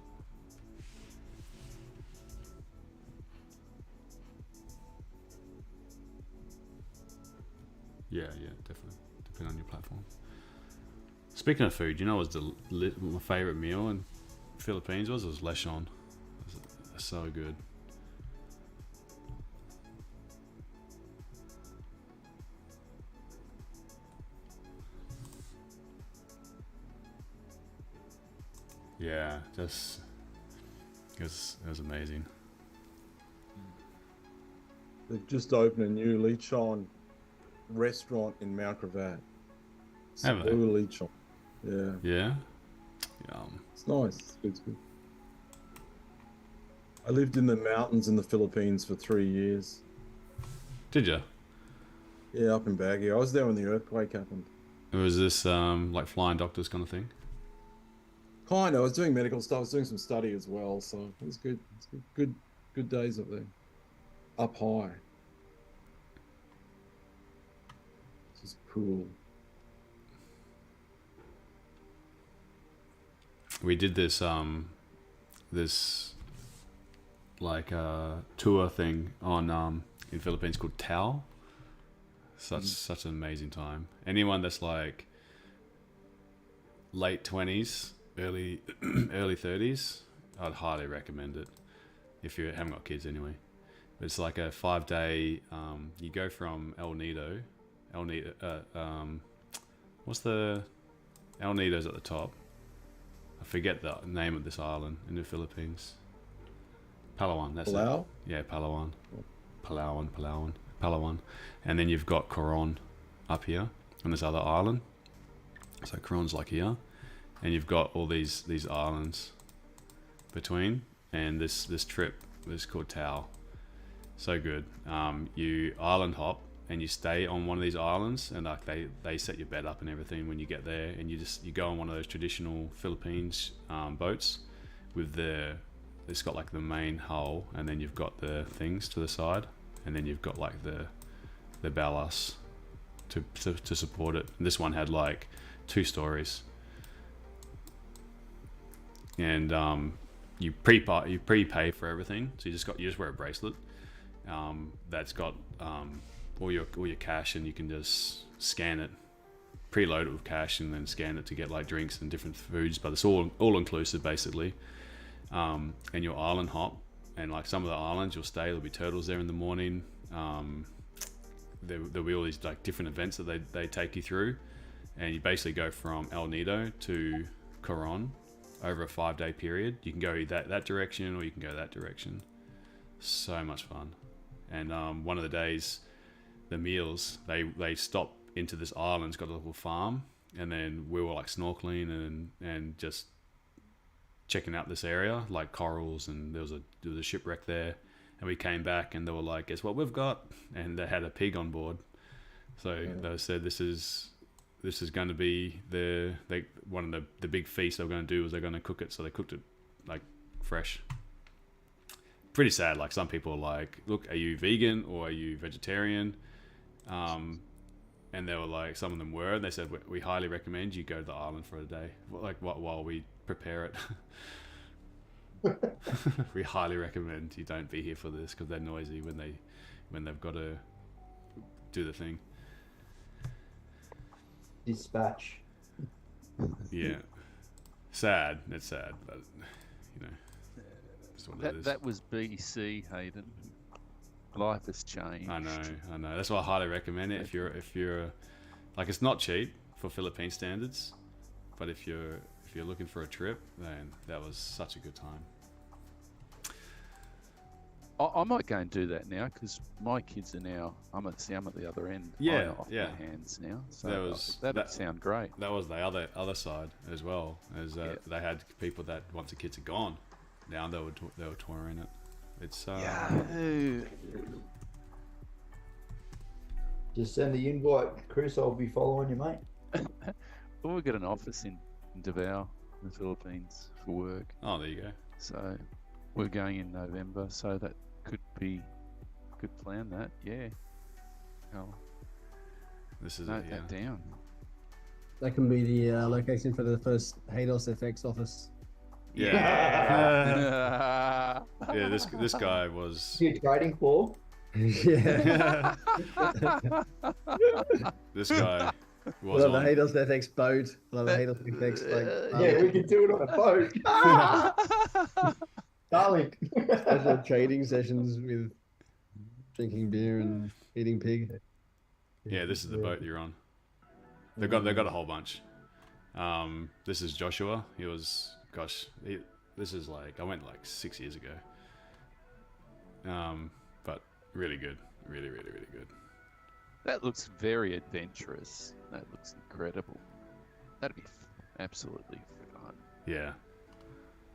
Yeah, definitely. Depending on your platform. Speaking of food, you know what's my favorite meal in Philippines was lechon. It was so good. Yeah, just it was amazing. They've just opened a new lechon restaurant in Mount Gravatt. Have they? Lechon. Yeah. Yeah. Yum. It's nice. It's good. I lived in the mountains in the Philippines for 3 years. Did you? Yeah, up in Baguio. I was there when the earthquake happened. Was this like flying doctors kind of thing? Kind of. I was doing medical stuff. I was doing some study as well, so it was good. It's good days up there. Up high. This is cool. We did this like tour thing on in Philippines called Tao. Such an amazing time. Anyone that's like late 20s, early 30s, I'd highly recommend it if you haven't got kids anyway. But it's like a 5-day. You go from El Nido. What's the El Nido's at the top? I forget the name of this island in the Philippines. Palawan. That's Palau? it. Yeah, Palawan. Palawan. And then you've got Coron up here on this other island. So Coron's like here. and you've got all these islands between, and this trip is called Tau. So good. You island hop and you stay on one of these islands, and like they set your bed up and everything when you get there, and you go on one of those traditional Philippines boats with it's got like the main hull, and then you've got the things to the side, and then you've got like the ballast to support it. And this one had like 2 stories, and you prepay for everything, so you just wear a bracelet that's got all your cash, and you can just scan it, preload it with cash, and then scan it to get like drinks and different foods, but it's all inclusive basically. And your island hop, and like some of the islands you'll stay, there'll be turtles there in the morning. There'll be all these like different events that they take you through, and you basically go from El Nido to Coron over a 5-day period. You can go that direction, or you can go that direction. So much fun. And one of the days, the meals, they stop into this island. It's got a little farm, and then we were like snorkeling and just checking out this area, like corals, and there was a shipwreck there. And we came back, and they were like, guess what we've got? And they had a pig on board. So they said this is going to be one of the big feasts they're going to do is they're going to cook it. So they cooked it like fresh. Pretty sad. Like some people are like, look, are you vegan or are you vegetarian? And they were like, some of them were. And they said, we highly recommend you go to the island for a day, like while we prepare it. We highly recommend you don't be here for this, because they're noisy when they've got to do the thing. Dispatch. Yeah, sad. It's sad, but you know, that's what it is. That was BC, Hayden. Life has changed. I know. That's why I highly recommend it. If you're like, it's not cheap for Philippine standards, but if you're looking for a trip, then that was such a good time. I might go and do that now, because my kids are now. I'm at the other end. Yeah, off yeah. my hands now. So that'd sound great. That was the other side as well. As they had people that once the kids are gone, now they were touring it. It's Just send the invite, Chris. I'll be following you, mate. Well, we've got an office in Davao, in the Philippines, for work. Oh, there you go. So we're going in November, so that could be a good plan. That, yeah. I'll This is note that down. That can be the location for the first Haydos FX office. Yeah. Yeah. This guy was. You trading for? Yeah. This guy was Love the on. Haydos FX boat. Love the Haydos FX. Yeah, we can do it on a boat. Darling. Special trading sessions with drinking beer and eating pig. Yeah, this is the boat you're on. They've got a whole bunch. This is Joshua. He was, this is like, I went like 6 years ago. But really good, really good. That looks very adventurous. That looks incredible. That'd be absolutely fun. Yeah.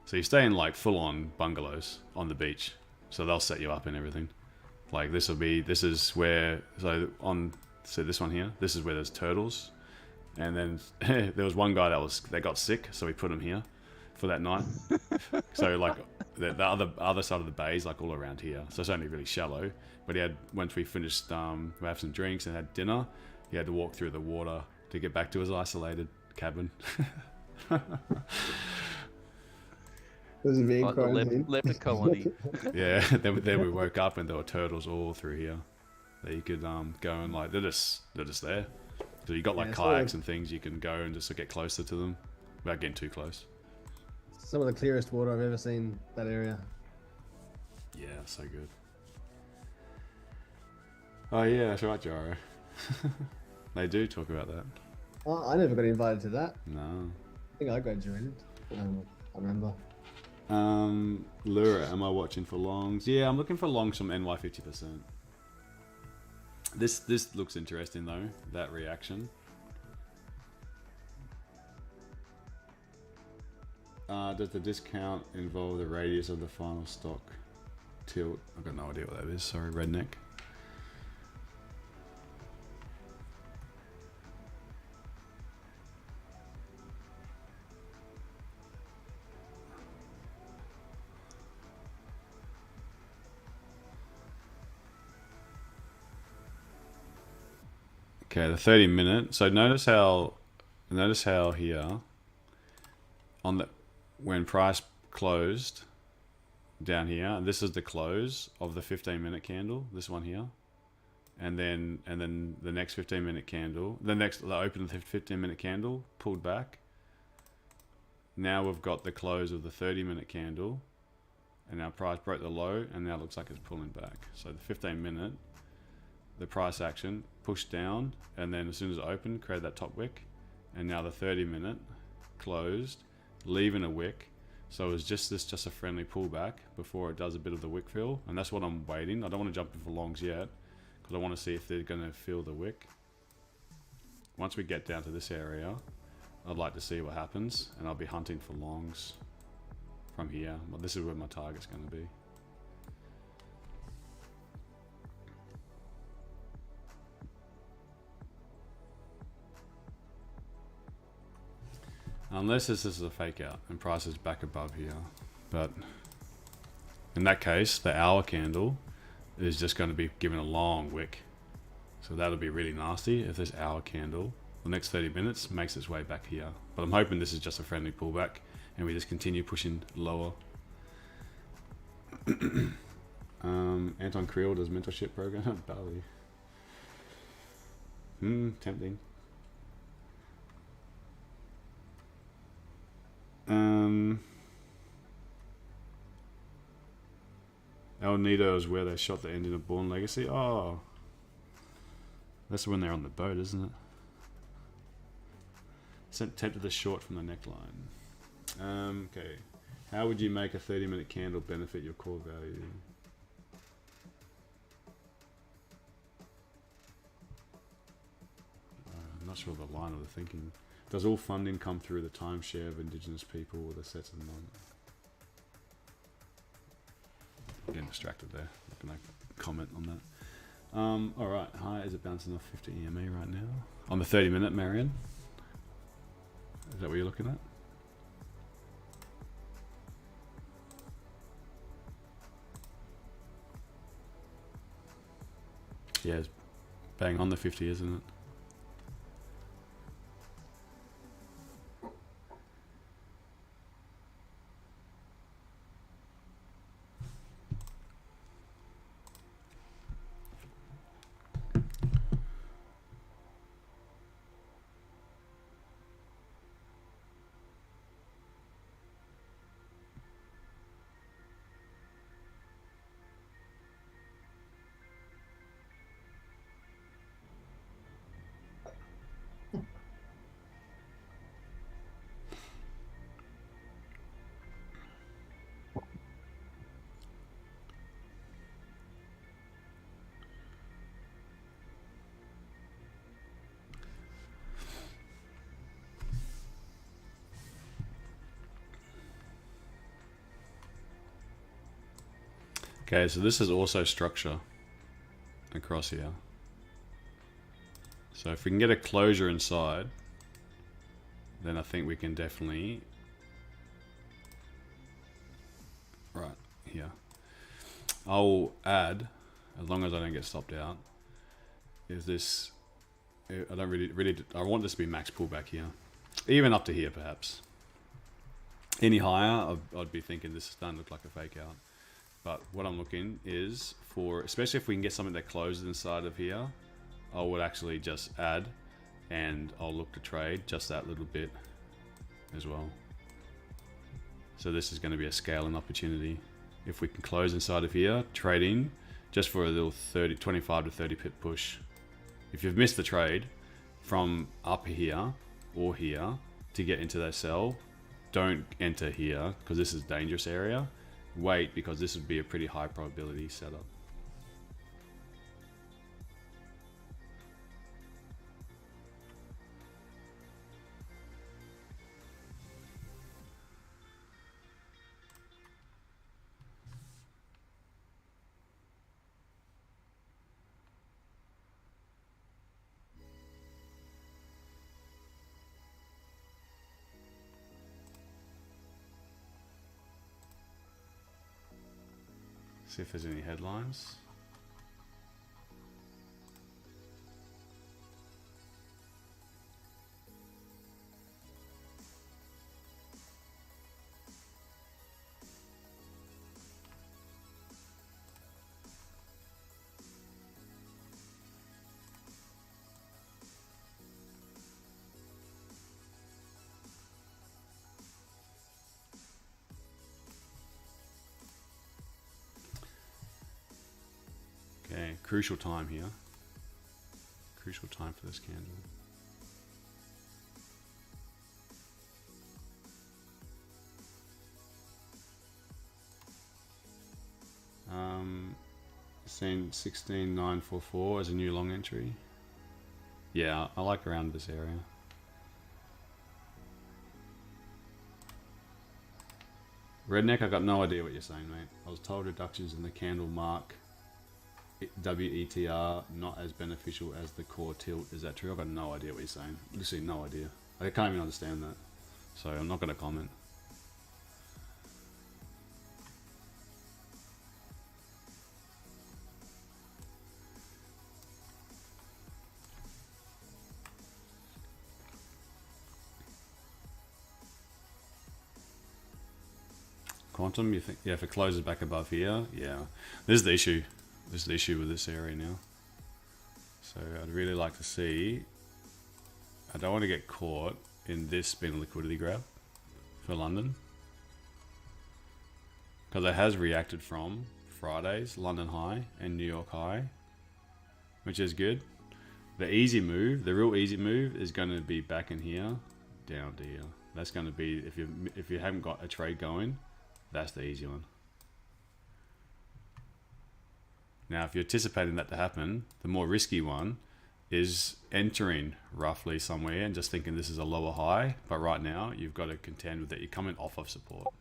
So you stay in like full-on bungalows on the beach. So they'll set you up and everything. Like this is where, so this one here, this is where there's turtles. And then there was one guy that got sick, so we put him here for that night. So like the other side of the bay is like all around here. So it's only really shallow. But once we finished, we had some drinks and had dinner, he had to walk through the water to get back to his isolated cabin. Was it being Like the leper colony. Yeah, then we woke up and there were turtles all through here that you could go and like they're just there. So you got like kayaks and things you can go and just get closer to them without getting too close. Some of the clearest water I've ever seen that area. Yeah, so good. Oh yeah, that's right, Jaro. They do talk about that. Oh, I never got invited to that. No. I think I graduated. I remember. Lura, am I watching for longs? Yeah, I'm looking for longs from NY 50%. This looks interesting though, that reaction. Does the discount involve the radius of the final stock tilt? I've got no idea what that is. Sorry, redneck. Okay, the 30-minute. So notice how here on the when price closed down here, and this is the close of the 15-minute candle, this one here, and then the next 15-minute candle, the open of the 15-minute candle pulled back. Now we've got the close of the 30-minute candle, and our price broke the low, and now it looks like it's pulling back. So the 15-minute, the price action pushed down, and then as soon as it opened, created that top wick, and now the 30-minute closed, leaving a wick. So it was just a friendly pullback before it does a bit of the wick fill, and that's what I'm waiting. I don't want to jump in for longs yet because I want to see if they're going to fill the wick. Once we get down to this area, I'd like to see what happens, and I'll be hunting for longs from here. Well, this is where my target's going to be. Unless this is a fake out and price is back above here. But in that case, the hour candle is just going to be given a long wick. So that'll be really nasty if this hour candle, the next 30 minutes, makes its way back here. But I'm hoping this is just a friendly pullback and we just continue pushing lower. Anton Creel does mentorship program at Bali. Tempting. El Nido is where they shot the ending of Born Legacy. Oh, that's when they're on the boat, isn't it? Tempted the short from the neckline. Okay, how would you make a 30-minute candle benefit your core value? I'm not sure of the line of the thinking. Does all funding come through the timeshare of Indigenous people or the sets of the moment? I'm getting distracted there. I'm not going to comment on that. Alright, hi, is it bouncing off 50 EMA right now? On the 30-minute, Marion? Is that what you're looking at? Yeah, it's bang on the 50, isn't it? Okay, so this is also structure across here. So if we can get a closure inside, then I think we can definitely... Right, here. I'll add, as long as I don't get stopped out, is this... I don't really... I want this to be max pullback here. Even up to here, perhaps. Any higher, I'd be thinking this is starting to look like a fake out. But what I'm looking is for, especially if we can get something that closes inside of here, I would actually just add and I'll look to trade just that little bit as well. So this is going to be a scaling opportunity. If we can close inside of here, trading just for a little 25 to 30 pip push. If you've missed the trade from up here or here to get into that sell, don't enter here because this is a dangerous area. Wait, because this would be a pretty high probability setup. See if there's any headlines. Okay, crucial time here. Crucial time for this candle. Seen 16944 as a new long entry. Yeah, I like around this area. Redneck, I got no idea what you're saying, mate. I was told reductions in the candle mark WETR not as beneficial as the core tilt. Is that true? I've got no idea what you're saying. Literally no idea. I can't even understand that. So I'm not going to comment. Quantum, you think? Yeah, if it closes back above here, yeah. This is the issue. This is the issue with this area now. So I'd really like to see. I don't want to get caught in this being a liquidity grab for London, because it has reacted from Friday's London high and New York high, which is good. The easy move, the real easy move, is going to be back in here, down to here. That's going to be, if you haven't got a trade going, that's the easy one. Now, if you're anticipating that to happen, the more risky one is entering roughly somewhere and just thinking this is a lower high, but right now you've got to contend with it. You're coming off of support.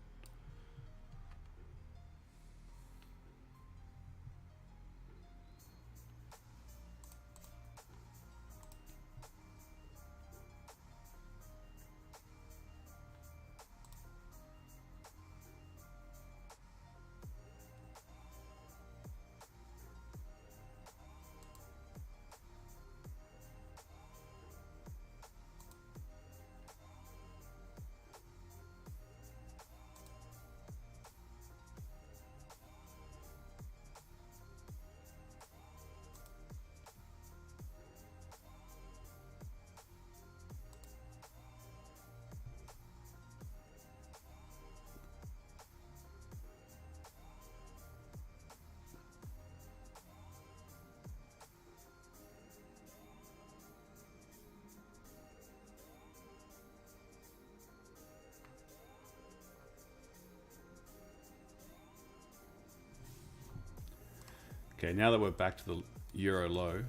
Okay, now that we're back to the euro low,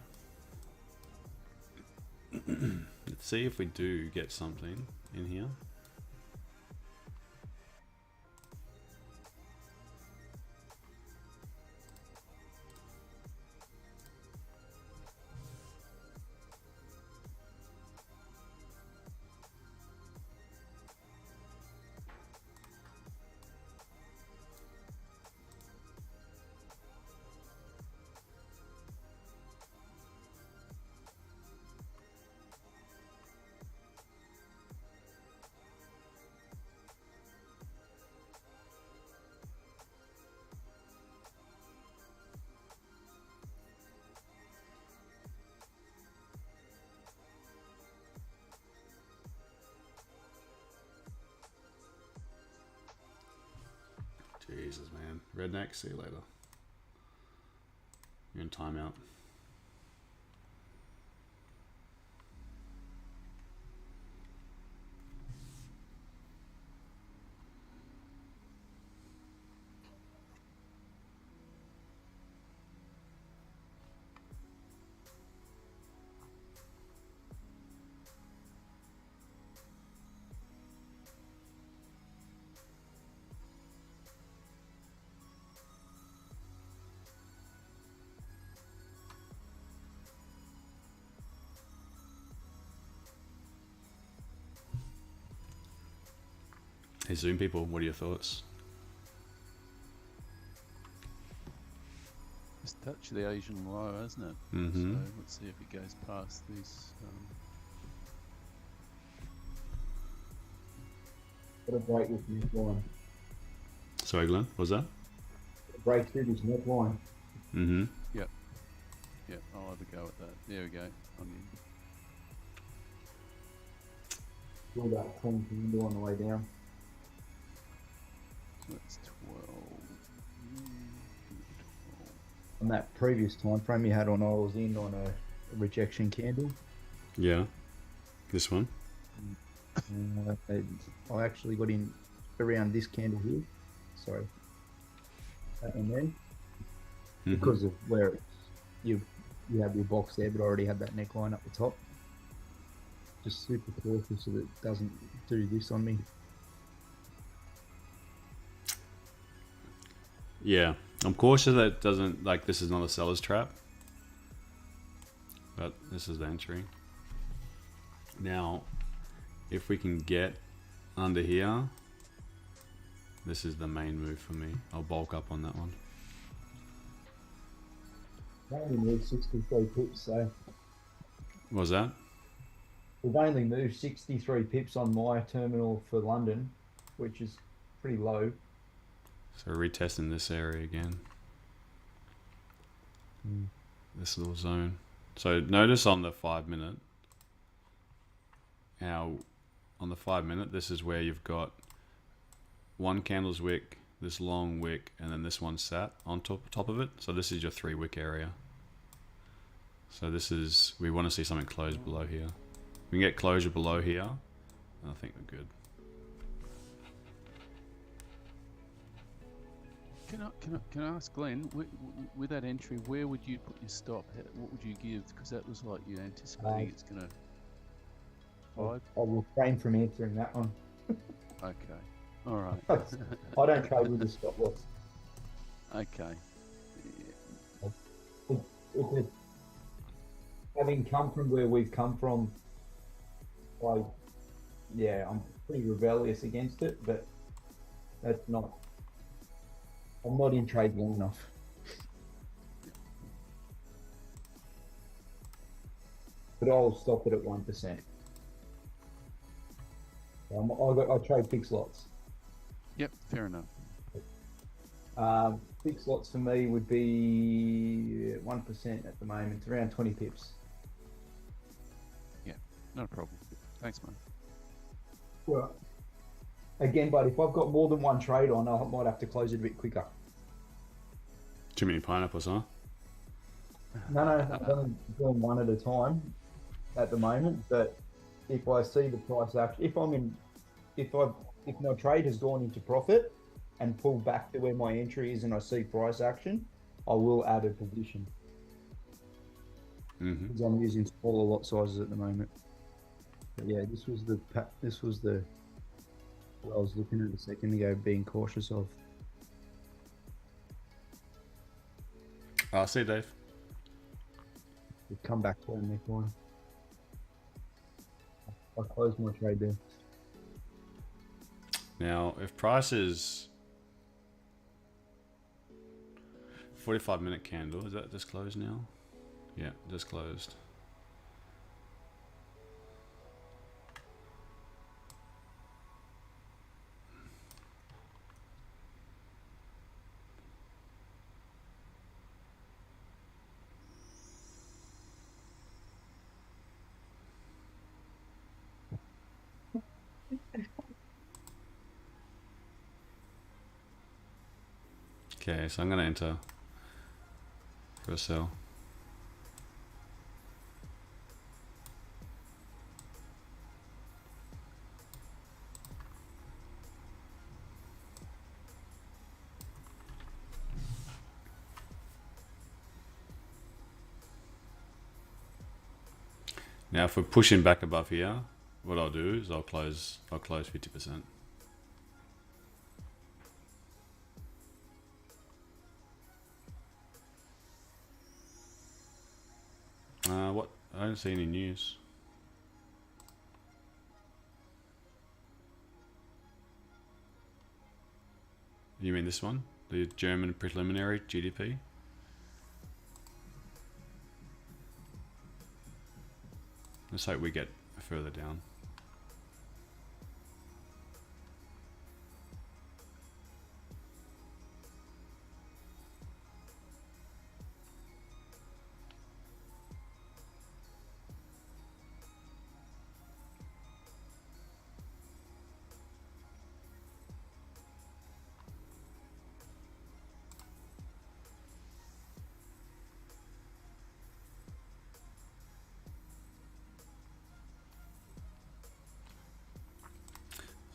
let's see if we do get something in here. Jesus, man. Redneck, see you later. You're in timeout. Hey Zoom people, what are your thoughts? It's touched the Asian low, hasn't it? Mm-hmm. So let's see if it goes past this. Got to break this neckline. Sorry, Glenn. What was that? Break through this neckline. Mm-hmm. Yep, I'll have a go at that. There we go. I'm in. All that 20 candle on the way down. So that's 12. Mm, 12. On that previous time frame you had on, I was in on a rejection candle. Yeah. This one. I actually got in around this candle here. Sorry. And then Mm-hmm. because of where it's, you have your box there, but I already had that neckline up the top. Just super cautious so that it doesn't do this on me. Yeah, I'm cautious that it doesn't, like, this is not a seller's trap, but this is the entry. Now, if we can get under here, this is the main move for me. I'll bulk up on that one. We've only moved 63 pips, so What was that? we've only moved 63 pips on my terminal for London, which is pretty low. So retesting this area again. This little zone. So notice on the 5 minute, how on the 5 minute, this is where you've got one candle's wick, this long wick, and then this one sat on top of it. So this is your 3 wick area. So this is, we want to see something close below here. We can get closure below here, I think we're good. Can I ask Glenn, with that entry, where would you put your stop? What would you give? Because that was like you anticipating it's going to... I'll refrain from answering that one. Okay, all right. I don't trade with the stop loss. Okay. Having come from where we've come from, I'm pretty rebellious against it, but that's not. I'm not in trade long enough. But I'll stop it at 1%. I trade fixed lots. Yep, fair enough. Fixed lots for me would be 1% at the moment. It's around 20 pips. Yeah, not a problem. Thanks, man. Well, again, but if I've got more than one trade on, I might have to close it a bit quicker. Too many pineapples, huh? No, I'm only doing one at a time at the moment. But if I see the price action, if my trade has gone into profit and pulled back to where my entry is, and I see price action, I will add a position. Mm-hmm. Because I'm using smaller lot sizes at the moment. But yeah, this was what I was looking at a second ago, being cautious of. I'll see you, Dave. We've come back to our neckline. I closed my trade there. Now, if price is 45-minute candle, is that just closed now? Yeah, just closed. Okay, so I'm going to enter for a sell. Now, if we're pushing back above here, what I'll do is I'll close 50%. What? I don't see any news. You mean this one? The German preliminary GDP? Let's hope we get further down.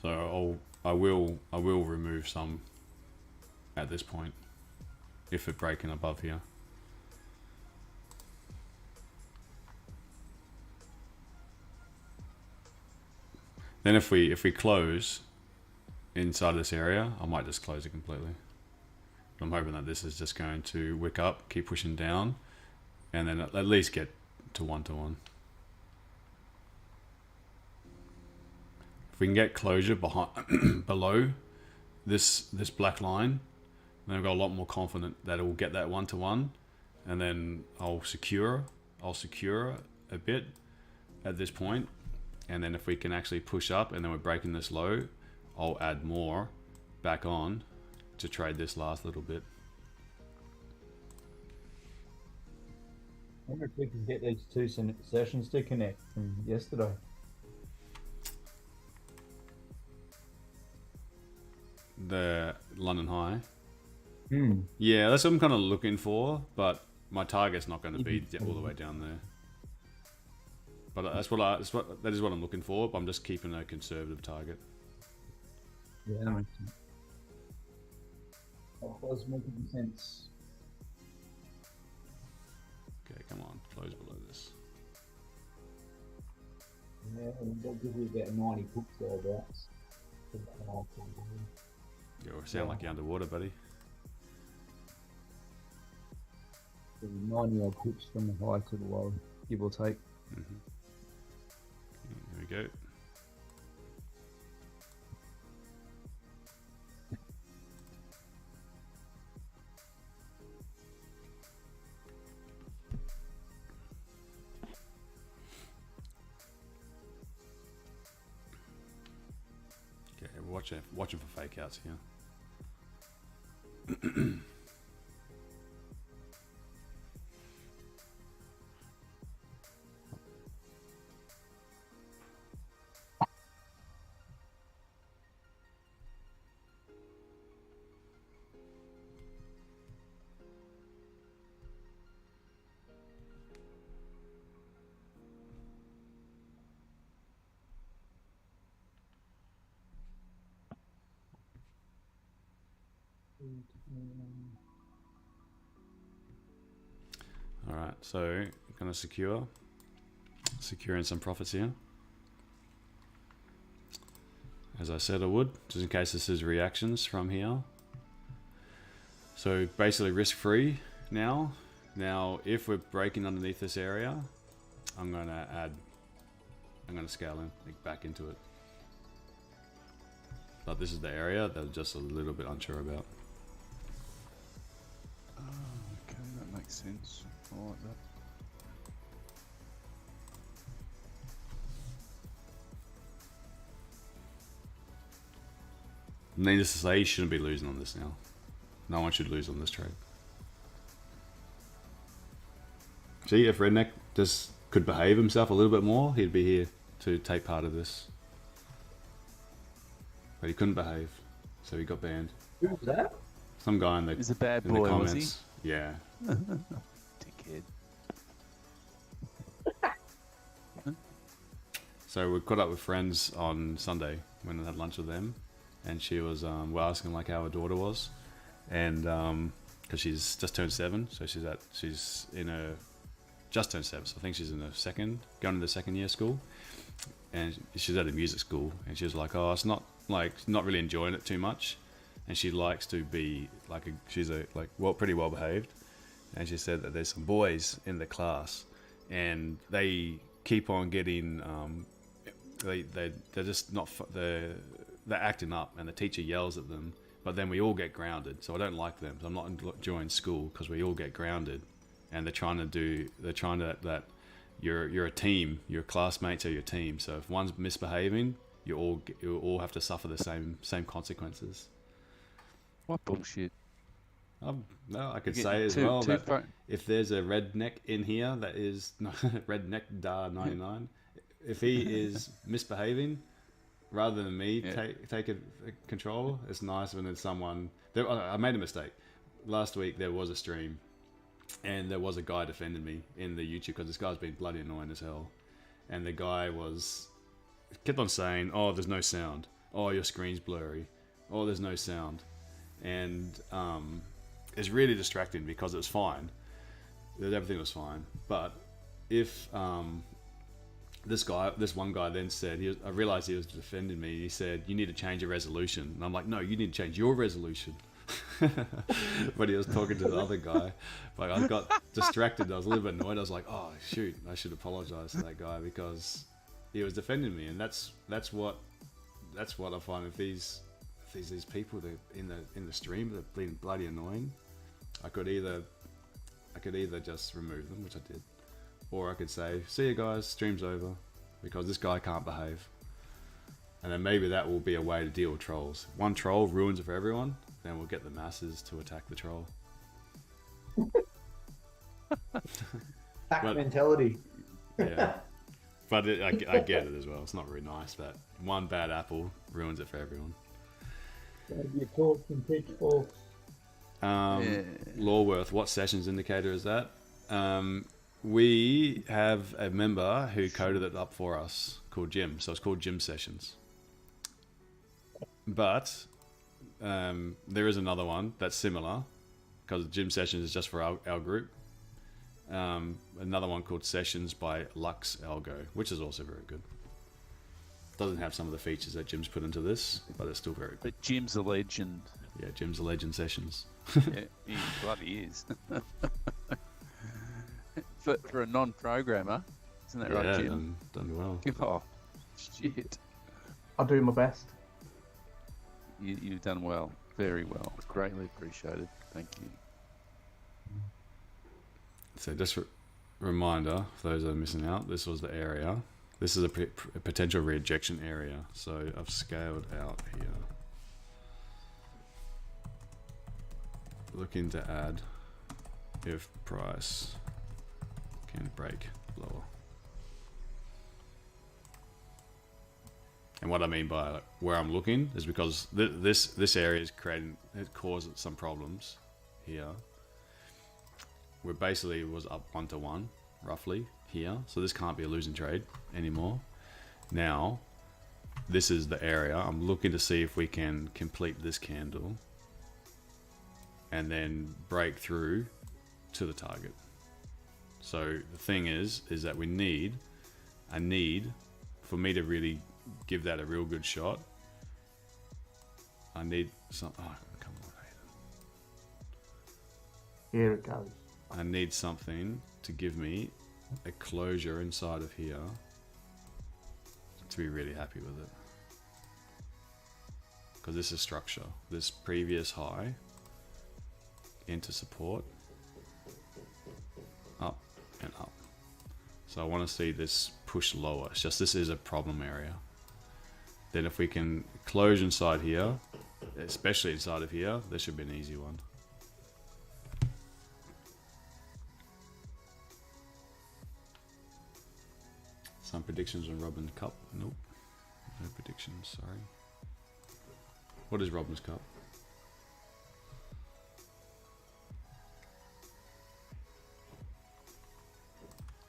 So I will remove some at this point if it's breaking above here. Then if we close inside this area, I might just close it completely. I'm hoping that this is just going to wick up, keep pushing down, and then at least get to 1-to-1. If we can get closure behind below this black line, then I've got a lot more confident that it will get that 1-to-1, and then I'll secure a bit at this point, and then if we can actually push up and then we're breaking this low, I'll add more back on to trade this last little bit. I wonder if we can get these two sessions to connect from yesterday. The London high. Hmm. Yeah, that's what I'm kind of looking for, but my target's not going to be all the way down there. But that is what I'm looking for. But I'm just keeping a conservative target. Yeah, that makes sense. That does make sense. Okay, come on, close below this. Yeah, and they'll give you about 90 puts thereabouts. You sound like you're underwater, buddy. 90 odd pips from the high to the low, give or take. Mm-hmm. Here we go. Okay, we're watching for fake outs here. All right, so gonna securing some profits here, as I said I would, just in case this is reactions from here. So basically risk free now. Now if we're breaking underneath this area, I'm gonna scale in back into it. But this is the area that I'm just a little bit unsure about. Okay, that makes sense. I like that. Needless to say, you shouldn't be losing on this now. No one should lose on this trade. See, if Redneck just could behave himself a little bit more, he'd be here to take part of this. But he couldn't behave, so he got banned. Who was that? Some guy in the, He's a bad in the boy, comments. was he? Yeah. Dickhead. So we caught up with friends on Sunday when I had lunch with them, and she was we're asking like how her daughter was, and because she's just turned 7, so she's in her just turned 7, so I think she's in her going to the second year school, and she's at a music school, and she was like, oh, it's not really enjoying it too much, and she likes to be like she's pretty well behaved, and she said that there's some boys in the class, and they keep on getting they're just not they're acting up, and the teacher yells at them, but then we all get grounded, so I don't like them, so I'm not enjoying school because we all get grounded, and they're trying to that you're a team. Your classmates are your team. So if one's misbehaving, you all have to suffer the same consequences. What bullshit? No, I could You're say getting as too- well too that far- if there's a redneck in here that is redneck da 99, if he is misbehaving, rather than me Yeah. take control, it's nice when there's someone. I made a mistake last week. There was a stream, and there was a guy defending me in the YouTube because this guy's been bloody annoying as hell, and the guy kept on saying, "Oh, there's no sound. Oh, your screen's blurry. Oh, there's no sound," and it's really distracting because it was fine. Everything was fine, but if this one guy then said, I realized he was defending me. He said, "You need to change your resolution." And I'm like, "No, you need to change your resolution." But he was talking to the other guy. Like, I got distracted. I was a little bit annoyed. I was like, "Oh shoot, I should apologize to that guy because he was defending me." And that's what I find with these people that in the stream that are being bloody annoying. I could either just remove them, which I did. Or I could say, "See you guys, stream's over," because this guy can't behave. And then maybe that will be a way to deal with trolls. One troll ruins it for everyone, then we'll get the masses to attack the troll. Pack But- mentality. Yeah. But I get it as well. It's not very nice, but one bad apple ruins it for everyone. Your torch and pitchforks. Yeah. Lawworth, what sessions indicator is that? We have a member who coded it up for us called Jim. So it's called Jim Sessions. But there is another one that's similar because Jim Sessions is just for our group. Another one called Sessions by Lux Algo, which is also very good. Doesn't have some of the features that Jim's put into this, but it's still very good. But Jim's a legend. Yeah, Jim's a legend Sessions. Yeah, he bloody is. For a non-programmer, isn't that right, Yeah, Jim? done well. Oh, shit. I'll do my best. You've done well. Very well. Greatly appreciated. Thank you. So just reminder, for those that are missing out, this was the area. This is a potential rejection area. So I've scaled out here. Looking to add if price can break lower. And what I mean by where I'm looking is because this area is it caused some problems here. Where basically it was up 1-to-1 roughly here, so this can't be a losing trade anymore. Now this is the area I'm looking to see if we can complete this candle and then break through to the target. So the thing is that we need for me to really give that a real good shot. I need some. Oh, come on, Hayden. Here it goes. I need something to give me a closure inside of here to be really happy with it. Because this is structure. This previous high into support, up and up. So I want to see this push lower. It's just this is a problem area. Then if we can close inside here, especially inside of here, this should be an easy one. Some predictions on Robin's Cup. Nope. No predictions, sorry. What is Robin's Cup?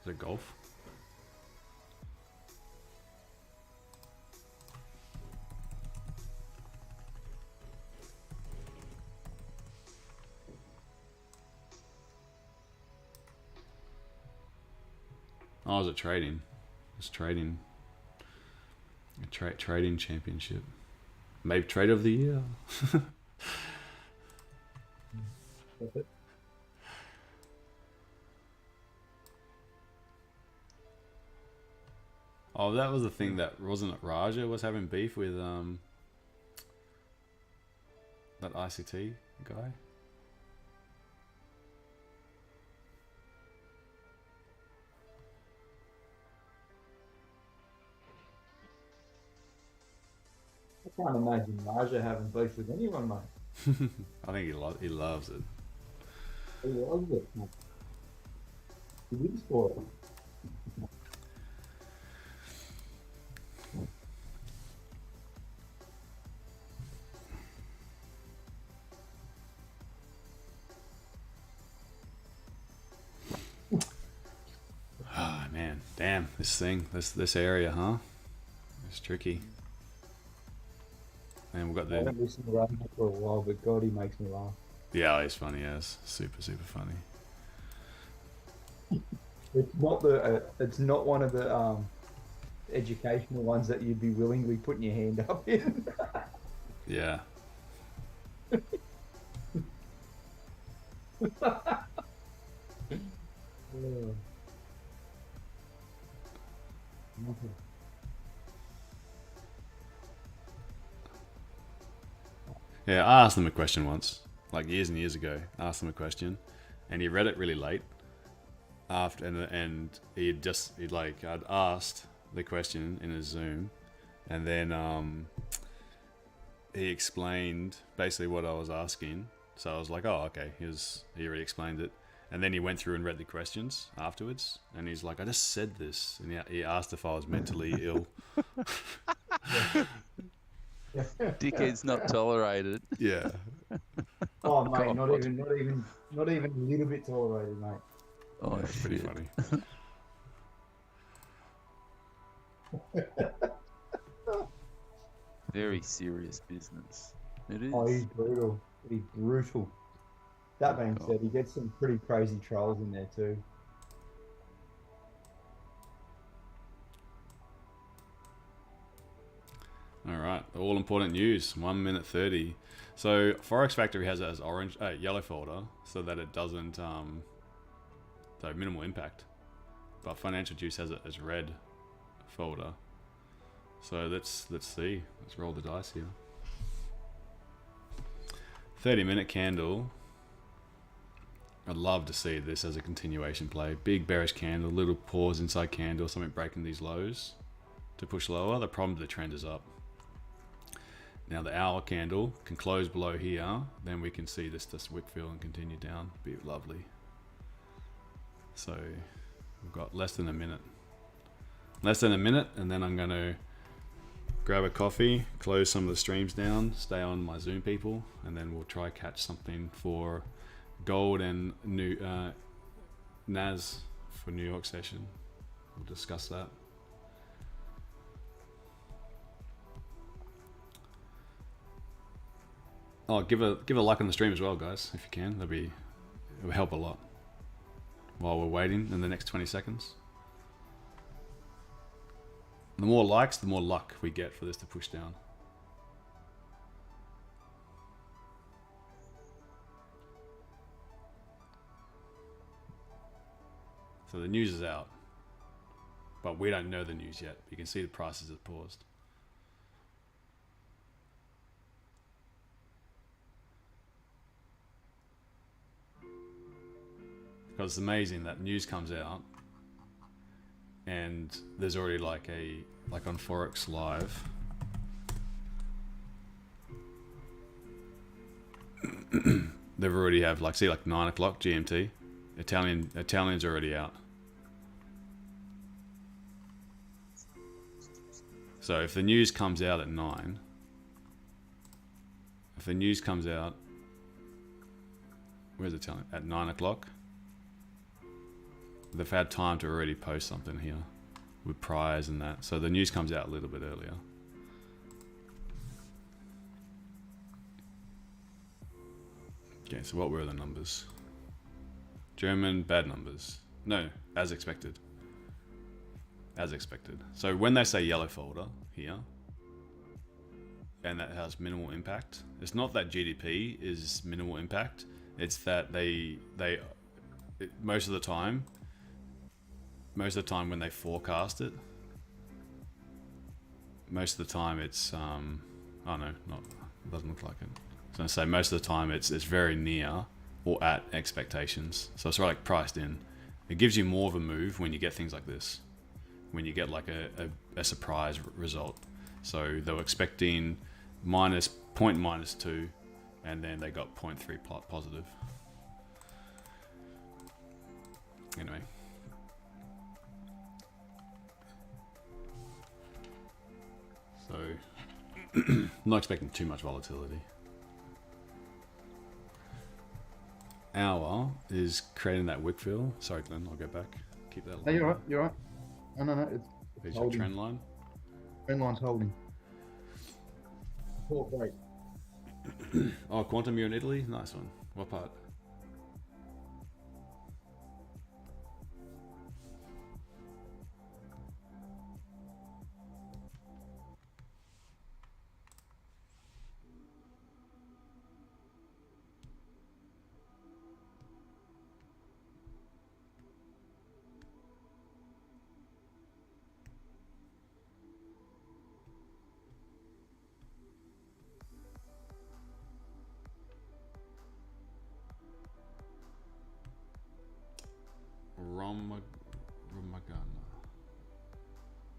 Is it golf? Oh, is it trading? It's trading. Trading championship. Maybe trade of the year. Oh, that was the thing that wasn't it. Raja was having beef with that ICT guy. Can't imagine Raja having beef with anyone, mate. I think he loves it. He loves it. Mate. He lives for it. Oh man, damn, this area, huh? It's tricky. And we've got I the haven't listened to Raja for a while, but God, he makes me laugh. yeah, he's funny as super funny. It's not one of the educational ones that you'd be willingly putting your hand up in. Yeah. Yeah, I asked him a question once, like years and years ago. I asked him a question, and he read it really late. After and I'd asked the question in his Zoom, and then he explained basically what I was asking. So I was like, oh, okay, he already explained it. And then he went through and read the questions afterwards, and he's like, I just said this, and he asked if I was mentally ill. Dickhead's not tolerated. Yeah. Oh mate, not even a little bit tolerated, mate. Oh, Yeah, it's pretty shit. funny. Very serious business. It is. Oh, he's brutal. He's brutal. That being God. said, he gets some pretty crazy trolls in there too. All right, all important news. 1 minute 30. So Forex Factory has it as yellow folder, so that it doesn't so minimal impact. But Financial Juice has it as red folder. So let's see. Let's roll the dice here. 30-minute candle. I'd love to see this as a continuation play. Big bearish candle, little pause inside candle, something breaking these lows to push lower. The problem, the trend is up. Now the hour candle can close below here, then we can see this just wick fill and continue down. Be lovely. So we've got less than a minute. Less than a minute, and then I'm going to grab a coffee, close some of the streams down, stay on my Zoom people, and then we'll try catch something for gold and NAS for New York session. We'll discuss that. Oh, give a like on the stream as well, guys, if you can. It will help a lot while we're waiting in the next 20 seconds. The more likes, the more luck we get for this to push down. So the news is out, but we don't know the news yet. You can see the prices have paused. Because it's amazing that news comes out and there's already like on Forex Live. They've already have like 9 o'clock GMT. Italian's already out. So if the news comes out at 9, if the news comes out, where's Italian? At 9 o'clock, they've had time to already post something here with priors and that. So the news comes out a little bit earlier. Okay, so what were the numbers? German, bad numbers. No, as expected. As expected. So when they say yellow folder here, and that has minimal impact, it's not that GDP is minimal impact. It's that most of the time when they forecast it, most of the time it's oh no, it doesn't look like it. So I say most of the time it's very near or at expectations. So it's like priced in. It gives you more of a move when you get things like this, when you get like a surprise result. So they were expecting -0.2, and then they got 0.3 positive. Anyway. So, I'm not expecting too much volatility. Hour is creating that wick fill. Sorry, Glenn, I'll go back. Keep that. No, you're right. You're right. No. It's your holding. trend line. Trend line's holding. Poor break. Oh, Quantum, you're in Italy? Nice one. What part?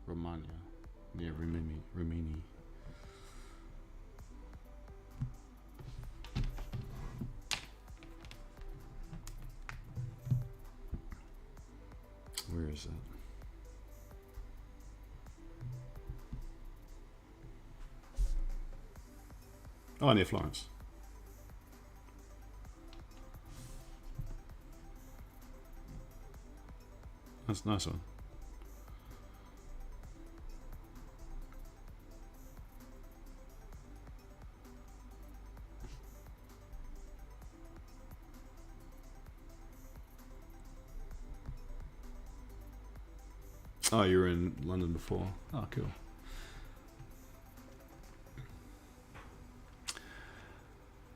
Romania, near Rimini. Where is that? Oh, near Florence. That's a nice one. Oh, you were in London before. Oh, cool.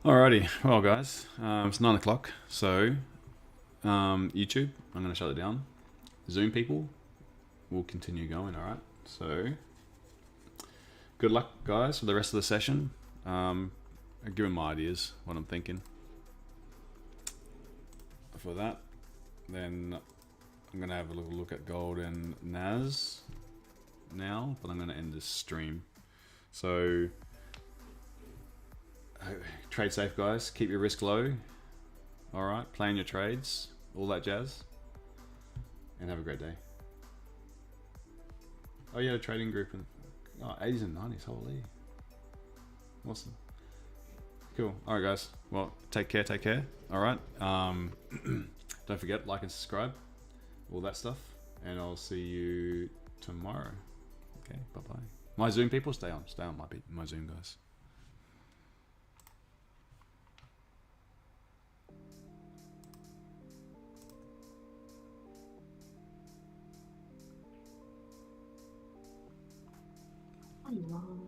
Alrighty, well guys, it's 9 o'clock, so YouTube, I'm going to shut it down. Zoom people, we'll continue going, alright? So, good luck guys for the rest of the session. I'll give them my ideas, what I'm thinking. For that, then I'm going to have a little look at gold and NAS now, but I'm going to end this stream. So, trade safe guys, keep your risk low, alright, plan your trades, all that jazz, and have a great day. Oh yeah, a trading group, and 80s and 90s, holy, awesome, cool. Alright guys, well, take care, alright, don't forget, like and subscribe, all that stuff, and I'll see you tomorrow. Okay, bye bye. My Zoom people, stay on my Zoom guys. Wow.